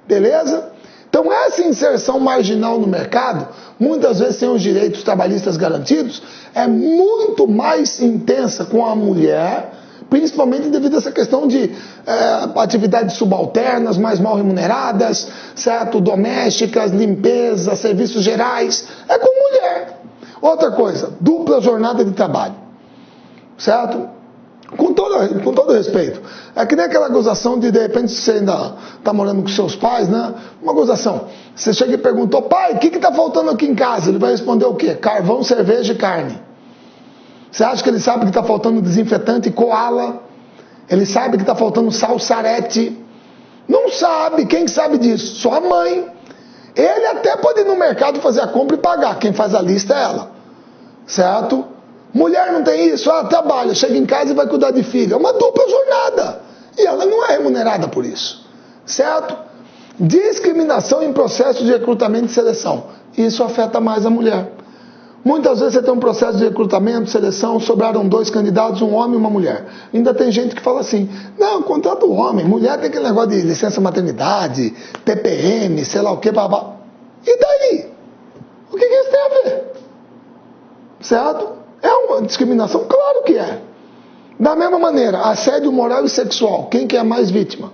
Beleza? Então essa inserção marginal no mercado, muitas vezes sem os direitos trabalhistas garantidos, é muito mais intensa com a mulher, principalmente devido a essa questão de atividades subalternas, mais mal remuneradas, certo? Domésticas, limpeza, serviços gerais. É com mulher. Outra coisa, dupla jornada de trabalho. Certo? Com todo respeito. É que nem aquela gozação de repente você ainda está morando com seus pais, né? Uma gozação. Você chega e perguntou, pai, o que está faltando aqui em casa? Ele vai responder o quê? Carvão, cerveja e carne. Você acha que ele sabe que está faltando desinfetante e coala? Ele sabe que está faltando salsarete? Não sabe. Quem sabe disso? Só a mãe. Ele até pode ir no mercado fazer a compra e pagar. Quem faz a lista é ela. Certo? Mulher não tem isso, trabalha, chega em casa e vai cuidar de filho. É uma dupla jornada. E ela não é remunerada por isso. Certo? Discriminação em processo de recrutamento e seleção. Isso afeta mais a mulher. Muitas vezes você tem um processo de recrutamento, seleção, sobraram 2 candidatos, um homem e uma mulher. Ainda tem gente que fala assim, não, contrata o homem, mulher tem aquele negócio de licença maternidade, TPM, sei lá o que, babá. E daí? O que isso tem a ver? Certo? É uma discriminação? Claro que é. Da mesma maneira, assédio moral e sexual. Quem que é mais vítima?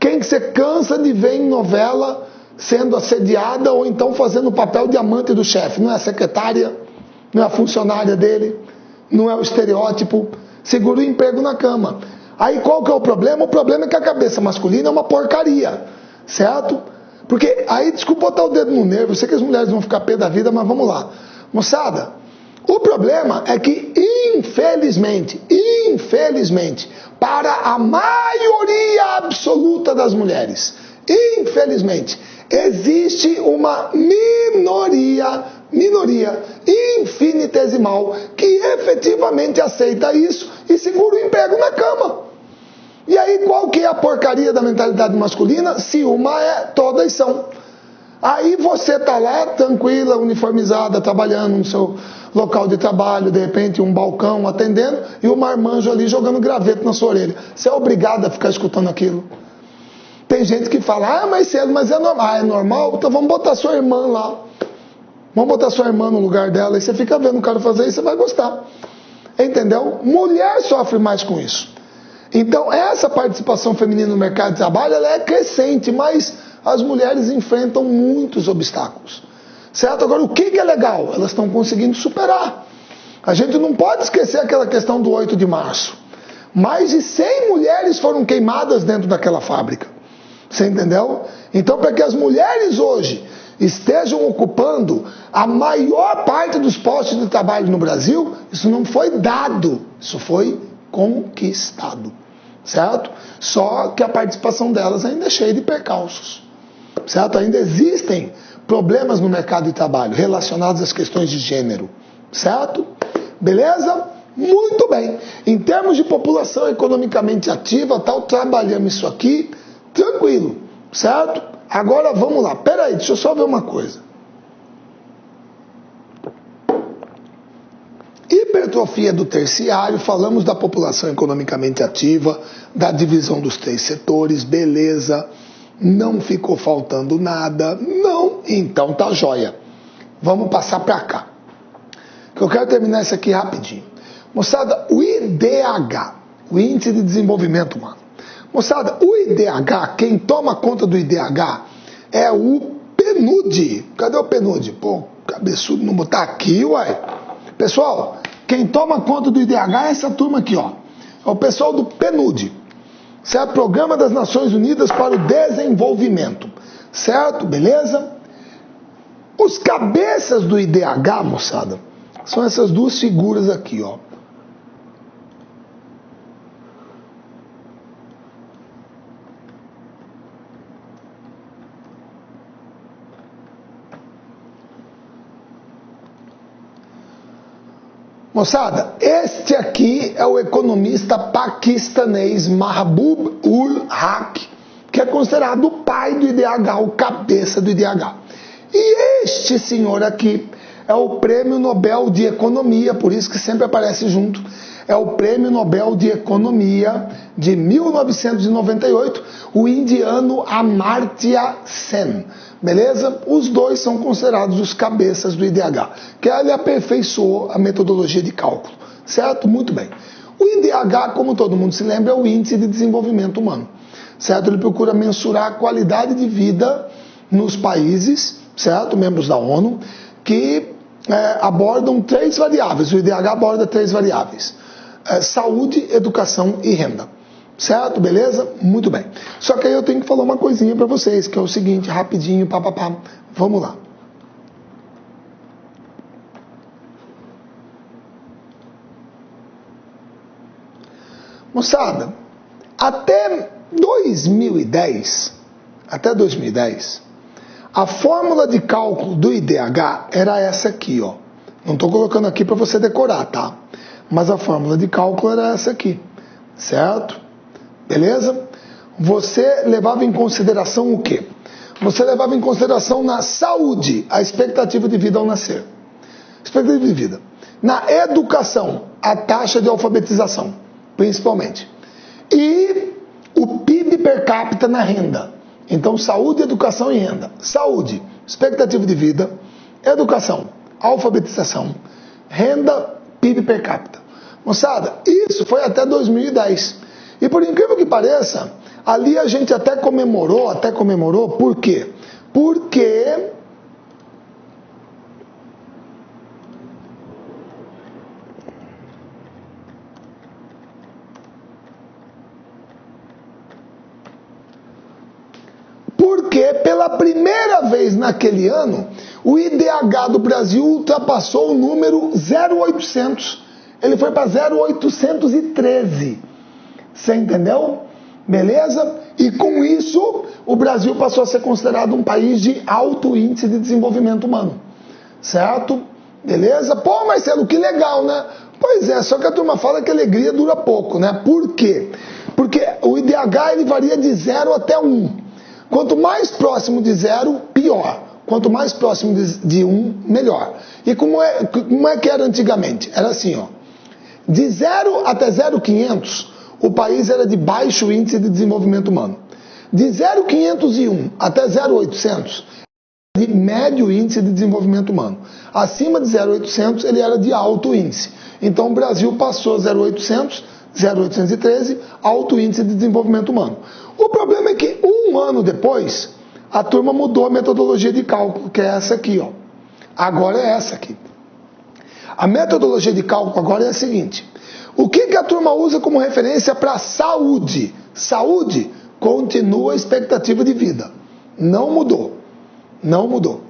Quem que você cansa de ver em novela sendo assediada ou então fazendo o papel de amante do chefe? Não é a secretária, não é a funcionária dele, não é o estereótipo. Segura o emprego na cama. Aí qual que é o problema? O problema é que a cabeça masculina é uma porcaria. Certo? Porque aí, desculpa botar o dedo no nervo, eu sei que as mulheres vão ficar pé da vida, mas vamos lá. Moçada, o problema é que, infelizmente, para a maioria absoluta das mulheres, infelizmente, existe uma minoria infinitesimal que efetivamente aceita isso e segura o emprego na cama. E aí qual que é a porcaria da mentalidade masculina? Se uma é, todas são. Aí você tá lá, tranquila, uniformizada, trabalhando no seu local de trabalho, de repente um balcão atendendo e o marmanjo ali jogando graveto na sua orelha. Você é obrigado a ficar escutando aquilo. Tem gente que fala, mas é normal. Ah, é normal? Então vamos botar sua irmã lá. Vamos botar sua irmã no lugar dela e você fica vendo o cara fazer e você vai gostar. Entendeu? Mulher sofre mais com isso. Então essa participação feminina no mercado de trabalho ela é crescente, mas as mulheres enfrentam muitos obstáculos. Certo? Agora o que é legal? Elas estão conseguindo superar. A gente não pode esquecer aquela questão do 8 de março. Mais de 100 mulheres foram queimadas dentro daquela fábrica. Você entendeu? Então, para que as mulheres hoje estejam ocupando a maior parte dos postos de trabalho no Brasil, isso não foi dado, isso foi conquistado. Certo? Só que a participação delas ainda é cheia de percalços. Certo? Ainda existem problemas no mercado de trabalho relacionados às questões de gênero. Certo? Beleza? Muito bem. Em termos de população economicamente ativa, tal, trabalhamos isso aqui tranquilo, certo? Agora vamos lá. Peraí, deixa eu só ver uma coisa. Hipertrofia do terciário, falamos da população economicamente ativa, da divisão dos 3 setores, beleza. Não ficou faltando nada. Não, então tá jóia. Vamos passar para cá. Que eu quero terminar isso aqui rapidinho. Moçada, o IDH, o Índice de Desenvolvimento Humano. Moçada, o IDH, quem toma conta do IDH é o PNUD. Cadê o PNUD? Pô, cabeçudo não botar aqui, uai. Pessoal, quem toma conta do IDH é essa turma aqui, ó. É o pessoal do PNUD. Certo? Programa das Nações Unidas para o Desenvolvimento. Certo? Beleza? Os cabeças do IDH, moçada, são essas duas figuras aqui, ó. Moçada, este aqui é o economista paquistanês Mahbub-ul-Haq, que é considerado o pai do IDH, o cabeça do IDH. E este senhor aqui é o Prêmio Nobel de Economia, por isso que sempre aparece junto. É o Prêmio Nobel de Economia de 1998, o indiano Amartya Sen. Beleza? Os dois são considerados os cabeças do IDH, que ele aperfeiçoou a metodologia de cálculo. Certo? Muito bem. O IDH, como todo mundo se lembra, é o Índice de Desenvolvimento Humano. Certo? Ele procura mensurar a qualidade de vida nos países, certo? Membros da ONU, que abordam 3 variáveis. O IDH aborda 3 variáveis. Saúde, educação e renda. Certo? Beleza? Muito bem. Só que aí eu tenho que falar uma coisinha para vocês, que é o seguinte, rapidinho, papapá. Vamos lá. Moçada, até 2010, a fórmula de cálculo do IDH era essa aqui, ó. Não estou colocando aqui para você decorar, tá? Mas a fórmula de cálculo era essa aqui, certo? Beleza? Você levava em consideração o quê? Você levava em consideração na saúde a expectativa de vida ao nascer. Expectativa de vida. Na educação, a taxa de alfabetização, principalmente. E o PIB per capita na renda. Então, saúde, educação e renda. Saúde, expectativa de vida. Educação, alfabetização. Renda, PIB per capita. Moçada, isso foi até 2010. E por incrível que pareça, ali a gente até comemorou, por quê? Porque pela primeira vez naquele ano, O IDH do Brasil ultrapassou o número 0,800. Ele foi para 0,813. Você entendeu? Beleza? E com isso, o Brasil passou a ser considerado um país de alto índice de desenvolvimento humano. Certo? Beleza? Pô, Marcelo, que legal, né? Pois é, só que a turma fala que a alegria dura pouco, né? Por quê? Porque o IDH ele varia de 0 até 1. Quanto mais próximo de 0, pior. Quanto mais próximo de 1, melhor. E como é que era antigamente? Era assim, ó. De 0 até 0,500, o país era de baixo índice de desenvolvimento humano. De 0,501 até 0,800, de médio índice de desenvolvimento humano. Acima de 0,800, ele era de alto índice. Então, o Brasil passou 0,800, 0,813, alto índice de desenvolvimento humano. O problema é que, um ano depois, a turma mudou a metodologia de cálculo, que é essa aqui, ó. Agora é essa aqui. A metodologia de cálculo agora é a seguinte. O que a turma usa como referência para saúde? Saúde continua a expectativa de vida. Não mudou. Não mudou.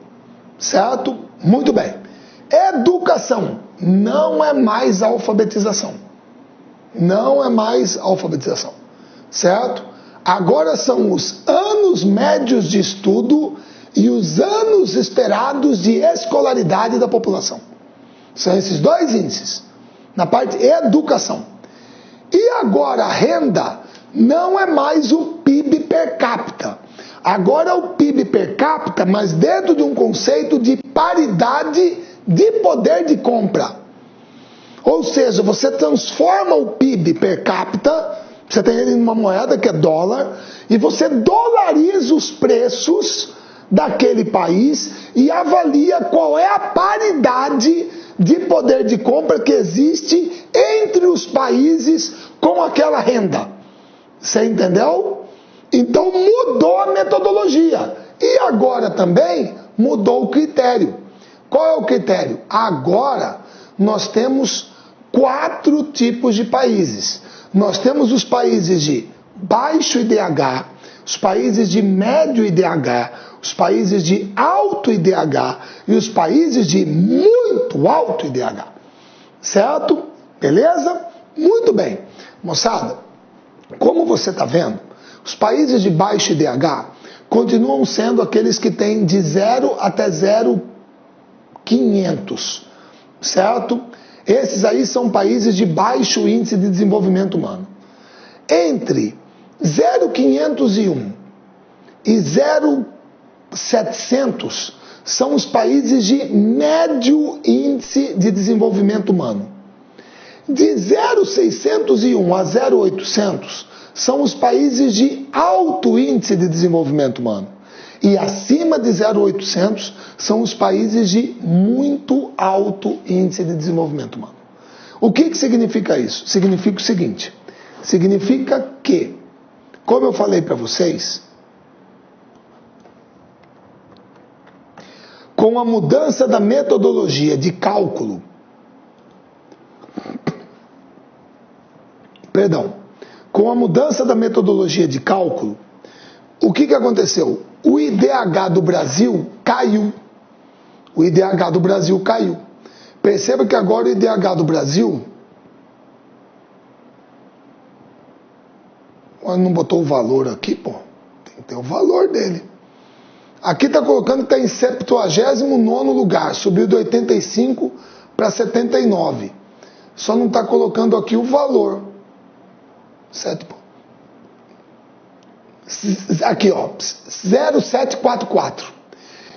Certo? Muito bem. Educação não é mais alfabetização. Não é mais alfabetização. Certo? Agora são os anos médios de estudo e os anos esperados de escolaridade da população. São esses dois índices. Na parte educação. E agora a renda não é mais o PIB per capita. Agora é o PIB per capita, mas dentro de um conceito de paridade de poder de compra. Ou seja, você transforma o PIB per capita, você tem ele numa moeda que é dólar, e você dolariza os preços daquele país e avalia qual é a paridade de poder de compra que existe entre os países com aquela renda. Você entendeu? Então mudou a metodologia. E agora também mudou o critério. Qual é o critério? Agora nós temos 4 tipos de países. Nós temos os países de baixo IDH, os países de médio IDH, os países de alto IDH e os países de muito alto IDH. Certo? Beleza? Muito bem. Moçada, como você está vendo, os países de baixo IDH continuam sendo aqueles que têm de 0 até 0,500. Certo? Esses aí são países de baixo índice de desenvolvimento humano. Entre 0,501 e 0,700 são os países de médio índice de desenvolvimento humano. De 0,601 a 0,800 são os países de alto índice de desenvolvimento humano. E acima de 0,800 são os países de muito alto índice de desenvolvimento humano. O que significa isso? Significa o seguinte, significa que, como eu falei para vocês, com a mudança da metodologia de cálculo, com a mudança da metodologia de cálculo, o que aconteceu? O IDH do Brasil caiu. O IDH do Brasil caiu. Perceba que agora o IDH do Brasil... Não botou o valor aqui, pô. Tem que ter o valor dele. Aqui está colocando que está em 79º lugar. Subiu de 85 para 79. Só não está colocando aqui o valor. Certo, pô. Aqui, ó, 0,744.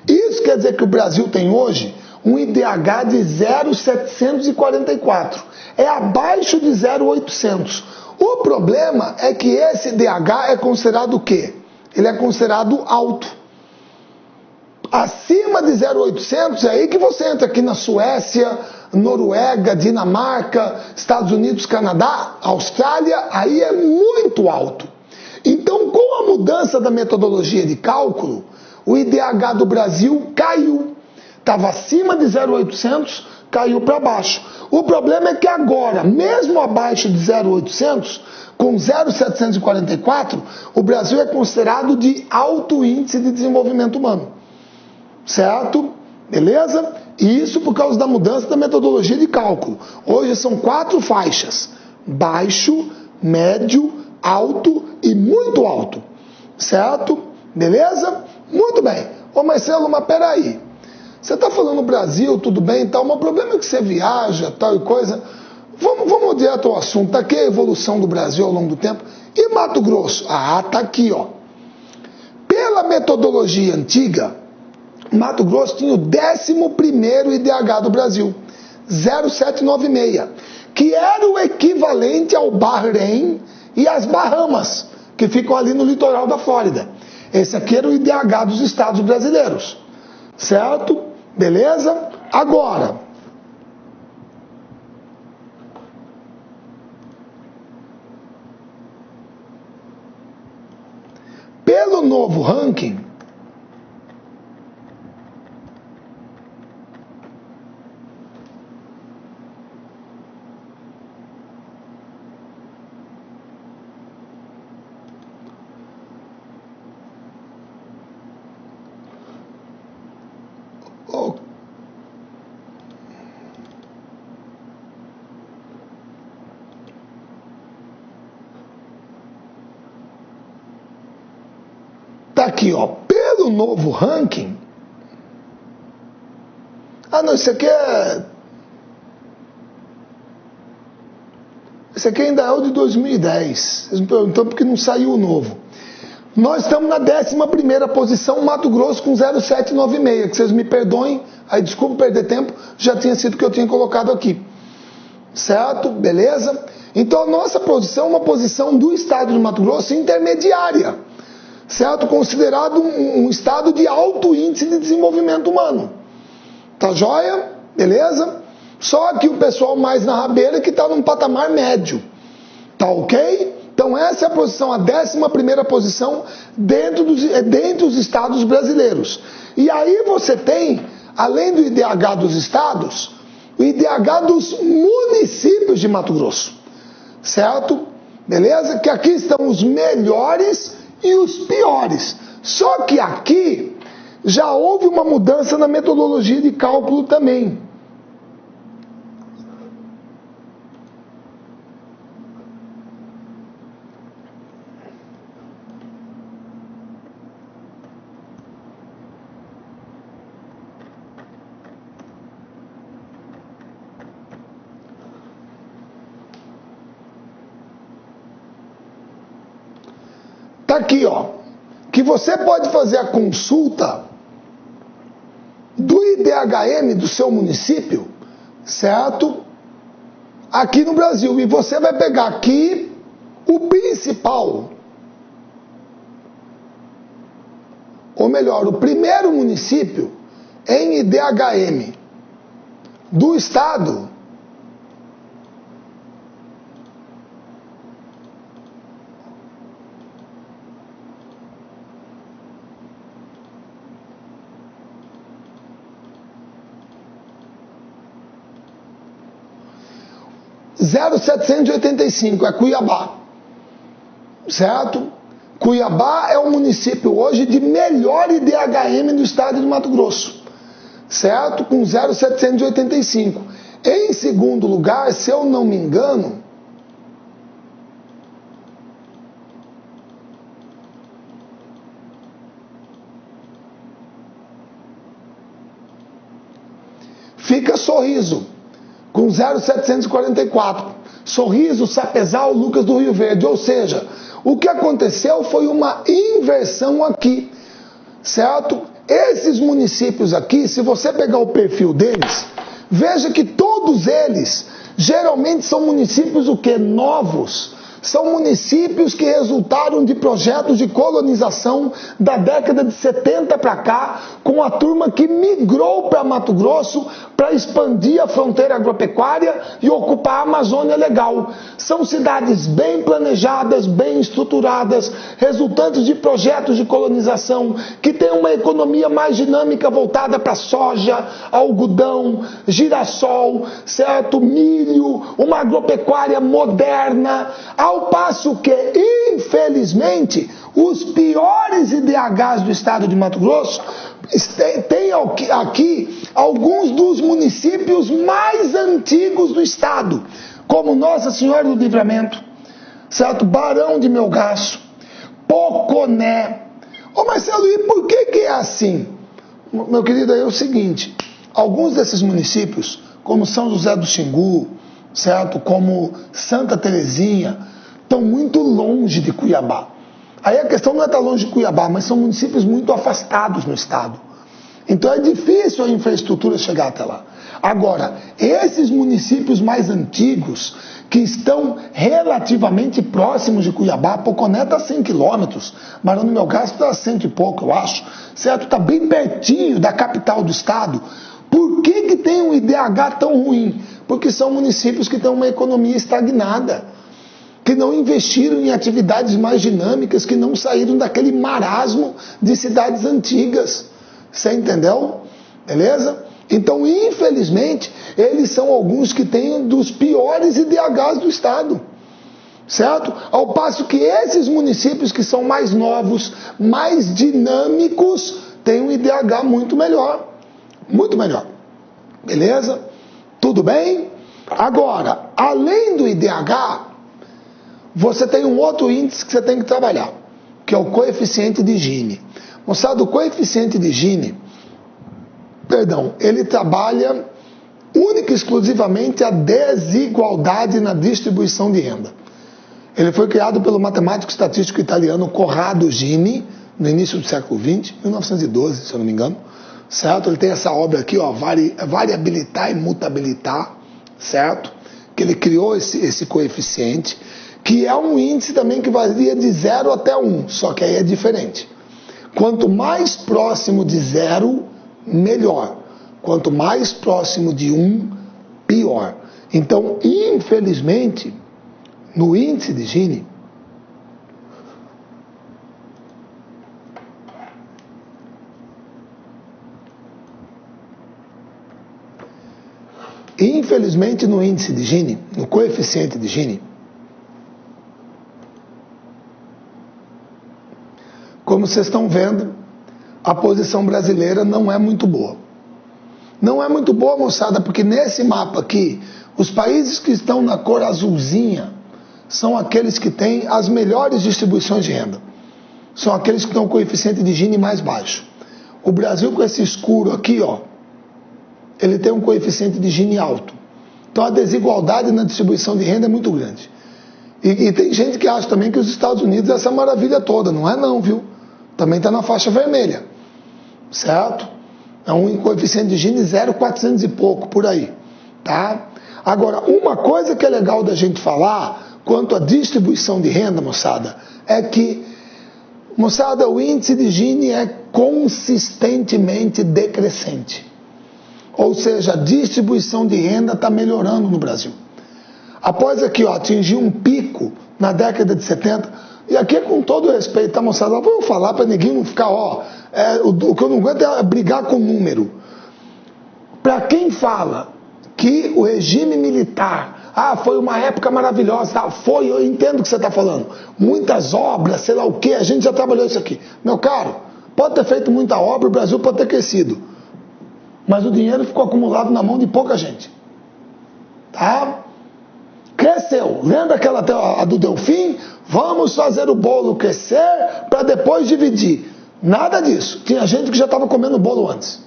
Isso quer dizer que o Brasil tem hoje um IDH de 0,744. É abaixo de 0,800. O problema é que esse IDH é considerado o quê? Ele é considerado alto. Acima de 0,800 é aí que você entra aqui na Suécia, Noruega, Dinamarca, Estados Unidos, Canadá, Austrália, aí é muito alto. Então, com a mudança da metodologia de cálculo, o IDH do Brasil caiu. Estava acima de 0,800, caiu para baixo. O problema é que agora, mesmo abaixo de 0,800, com 0,744, o Brasil é considerado de alto índice de desenvolvimento humano. Certo? beleza? E isso por causa da mudança da metodologia de cálculo. Hoje são 4 faixas: baixo, médio, alto e muito alto, certo? Beleza? Muito bem. Ô Marcelo, mas peraí, você está falando no Brasil, tudo bem e tal, mas o problema é que você viaja, tal e coisa. Vamos direto ao assunto. Tá aqui a evolução do Brasil ao longo do tempo. E Mato Grosso? Ah, tá aqui, ó. Pela metodologia antiga, Mato Grosso tinha o 11º IDH do Brasil, 0796, que era o equivalente ao Bahrein e às Bahamas, que ficam ali no litoral da Flórida. Esse aqui era o IDH dos estados brasileiros, certo? Beleza? Agora, pelo novo ranking, tá aqui, ó, pelo novo ranking. Ah, não, isso aqui ainda é o de 2010. Vocês me perguntam por que não saiu o novo. Nós estamos na 11ª posição, Mato Grosso com 0796, que vocês me perdoem, aí desculpa perder tempo, já tinha sido o que eu tinha colocado aqui. Certo? Beleza? Então a nossa posição é uma posição do estado de Mato Grosso intermediária. Certo? Considerado um estado de alto índice de desenvolvimento humano. Tá joia? Beleza? Só que o pessoal mais na rabeira que está num patamar médio. Tá ok? Então essa é a posição, a 11ª posição dentro dos estados brasileiros. E aí você tem, além do IDH dos estados, o IDH dos municípios de Mato Grosso. Certo? Beleza? Que aqui estão os melhores e os piores. Só que aqui já houve uma mudança na metodologia de cálculo também. Tá aqui, ó, que você pode fazer a consulta do IDHM do seu município, certo? Aqui no Brasil. E você vai pegar aqui o principal, ou melhor, o primeiro município em IDHM do estado. (0785) é Cuiabá, certo? Cuiabá é o município hoje de melhor IDHM do estado de Mato Grosso, certo? Com 0,785. Em segundo lugar, se eu não me engano, fica Sorriso, com 0,744. Sorriso, Sapezal, Lucas do Rio Verde. Ou seja, o que aconteceu foi uma inversão aqui, certo? Esses municípios aqui, se você pegar o perfil deles, veja que todos eles geralmente são municípios o quê? Novos. São municípios que resultaram de projetos de colonização da década de 70 para cá, com a turma que migrou para Mato Grosso para expandir a fronteira agropecuária e ocupar a Amazônia Legal. São cidades bem planejadas, bem estruturadas, resultantes de projetos de colonização, que têm uma economia mais dinâmica voltada para soja, algodão, girassol, certo? Milho, uma agropecuária moderna, ao passo que, infelizmente, os piores IDHs do estado de Mato Grosso tem aqui alguns dos municípios mais antigos do estado, como Nossa Senhora do Livramento, certo? Barão de Melgaço, Poconé. Ô Marcelo, e por que é assim? Meu querido, é o seguinte, alguns desses municípios, como São José do Xingu, certo? Como Santa Terezinha, estão muito longe de Cuiabá. Aí a questão não é estar longe de Cuiabá, mas são municípios muito afastados no estado. Então é difícil a infraestrutura chegar até lá. Agora, esses municípios mais antigos, que estão relativamente próximos de Cuiabá, Poconé está a 100 quilômetros, Barão do Melgaço está a 100 e pouco, eu acho, certo? Está bem pertinho da capital do estado. Por que tem um IDH tão ruim? Porque são municípios que têm uma economia estagnada, que não investiram em atividades mais dinâmicas, que não saíram daquele marasmo de cidades antigas. Você entendeu? Beleza? Então, infelizmente, eles são alguns que têm dos piores IDHs do estado. Certo? Ao passo que esses municípios que são mais novos, mais dinâmicos, têm um IDH muito melhor. Muito melhor. Beleza? Tudo bem? Agora, além do IDH, você tem um outro índice que você tem que trabalhar, que é o coeficiente de Gini. Moçada, o coeficiente de Gini, ele trabalha única e exclusivamente a desigualdade na distribuição de renda. Ele foi criado pelo matemático estatístico italiano Corrado Gini, no início do século XX, 1912, se eu não me engano, certo? Ele tem essa obra aqui, ó, Variabilitar e Mutabilitar, certo? Que ele criou esse coeficiente, que é um índice também que varia de 0 até 1, só que aí é diferente. Quanto mais próximo de 0, melhor. Quanto mais próximo de 1, pior. Então, infelizmente, no índice de Gini, no coeficiente de Gini, como vocês estão vendo, a posição brasileira não é muito boa. Não é muito boa, moçada, porque nesse mapa aqui, os países que estão na cor azulzinha são aqueles que têm as melhores distribuições de renda. São aqueles que têm o coeficiente de Gini mais baixo. O Brasil, com esse escuro aqui, ó, ele tem um coeficiente de Gini alto. Então a desigualdade na distribuição de renda é muito grande. E tem gente que acha também que os Estados Unidos é essa maravilha toda. Não é não, viu? Também está na faixa vermelha. Certo? É um coeficiente de Gini 0,400 e pouco, por aí. Tá? Agora, uma coisa que é legal da gente falar quanto à distribuição de renda, moçada, é que, moçada, o índice de Gini é consistentemente decrescente. Ou seja, a distribuição de renda está melhorando no Brasil. Após aqui, ó, atingir um pico na década de 70, e aqui é com todo respeito, tá, moçada? Vou falar para ninguém não ficar, ó, o que eu não aguento é brigar com número. Para quem fala que o regime militar, foi uma época maravilhosa, tá? Foi, eu entendo o que você está falando. Muitas obras, sei lá o quê, a gente já trabalhou isso aqui. Meu caro, pode ter feito muita obra, o Brasil pode ter crescido. Mas o dinheiro ficou acumulado na mão de pouca gente. Tá? Cresceu. Lembra aquela a do Delfim? Vamos fazer o bolo crescer para depois dividir. Nada disso. Tinha gente que já estava comendo bolo antes.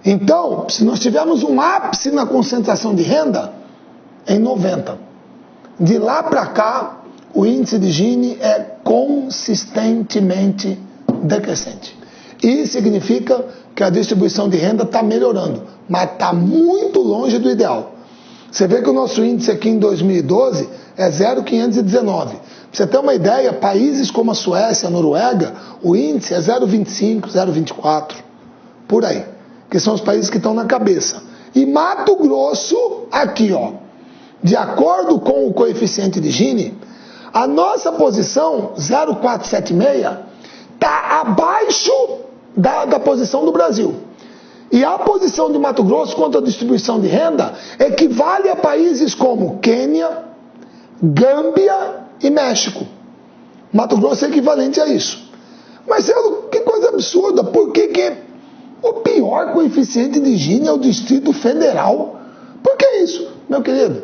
Então, se nós tivermos um ápice na concentração de renda, em 90. De lá para cá, o índice de Gini é consistentemente decrescente. Isso significa que a distribuição de renda está melhorando, mas está muito longe do ideal. Você vê que o nosso índice aqui em 2012 é 0,519. Para você ter uma ideia, países como a Suécia, a Noruega, o índice é 0,25, 0,24, por aí, que são os países que estão na cabeça. E Mato Grosso, aqui, ó, de acordo com o coeficiente de Gini, a nossa posição, 0,476, está abaixo da posição do Brasil. E a posição de Mato Grosso quanto à distribuição de renda equivale a países como Quênia, Gâmbia e México. Mato Grosso é equivalente a isso. Marcelo, que coisa absurda. Por que o pior coeficiente de Gini é o Distrito Federal? Por que isso, meu querido?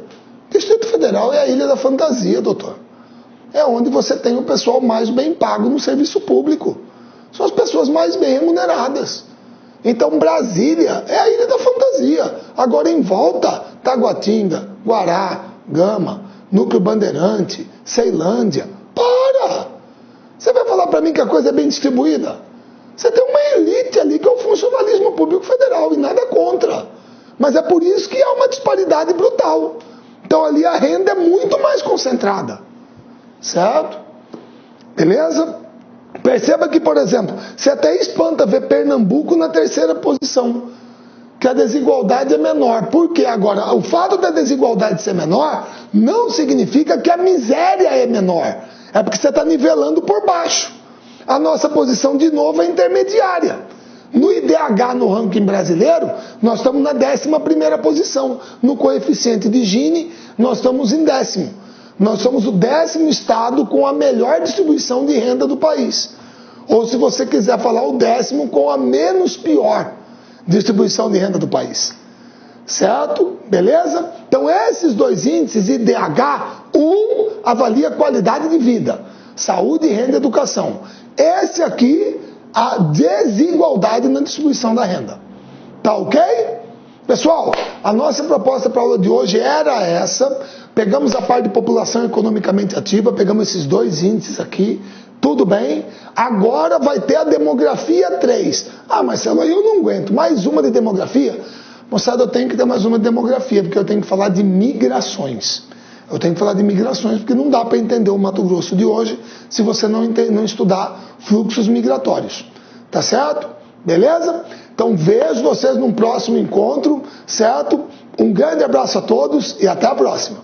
Distrito Federal é a ilha da fantasia, doutor. É onde você tem o pessoal mais bem pago no serviço público. São as pessoas mais bem remuneradas. Então Brasília é a ilha da fantasia. Agora em volta, Taguatinga, Guará, Gama, Núcleo Bandeirante, Ceilândia. Para! Você vai falar para mim que a coisa é bem distribuída? Você tem uma elite ali que é o funcionalismo público federal e nada contra. Mas é por isso que há uma disparidade brutal. Então ali a renda é muito mais concentrada. Certo? Beleza? Perceba que, por exemplo, você até espanta ver Pernambuco na terceira posição, que a desigualdade é menor. Por quê? Agora, o fato da desigualdade ser menor não significa que a miséria é menor. É porque você está nivelando por baixo. A nossa posição, de novo, é intermediária. No IDH, no ranking brasileiro, nós estamos na 11ª posição. No coeficiente de Gini, nós estamos em 10º. Nós somos o 10º estado com a melhor distribuição de renda do país. Ou, se você quiser falar, o 10º com a menos pior distribuição de renda do país. Certo? Beleza? Então, esses dois índices, IDH, um avalia qualidade de vida, saúde, renda e educação. Esse aqui, a desigualdade na distribuição da renda. Tá ok? Pessoal, a nossa proposta para a aula de hoje era essa. Pegamos a parte de população economicamente ativa, pegamos esses dois índices aqui, tudo bem. Agora vai ter a demografia 3. Ah, Marcelo, eu não aguento. Mais uma de demografia? Moçada, eu tenho que ter mais uma de demografia, porque eu tenho que falar de migrações. Eu tenho que falar de migrações, porque não dá para entender o Mato Grosso de hoje se você não estudar fluxos migratórios. Tá certo? Beleza? Então vejo vocês num próximo encontro, certo? Um grande abraço a todos e até a próxima.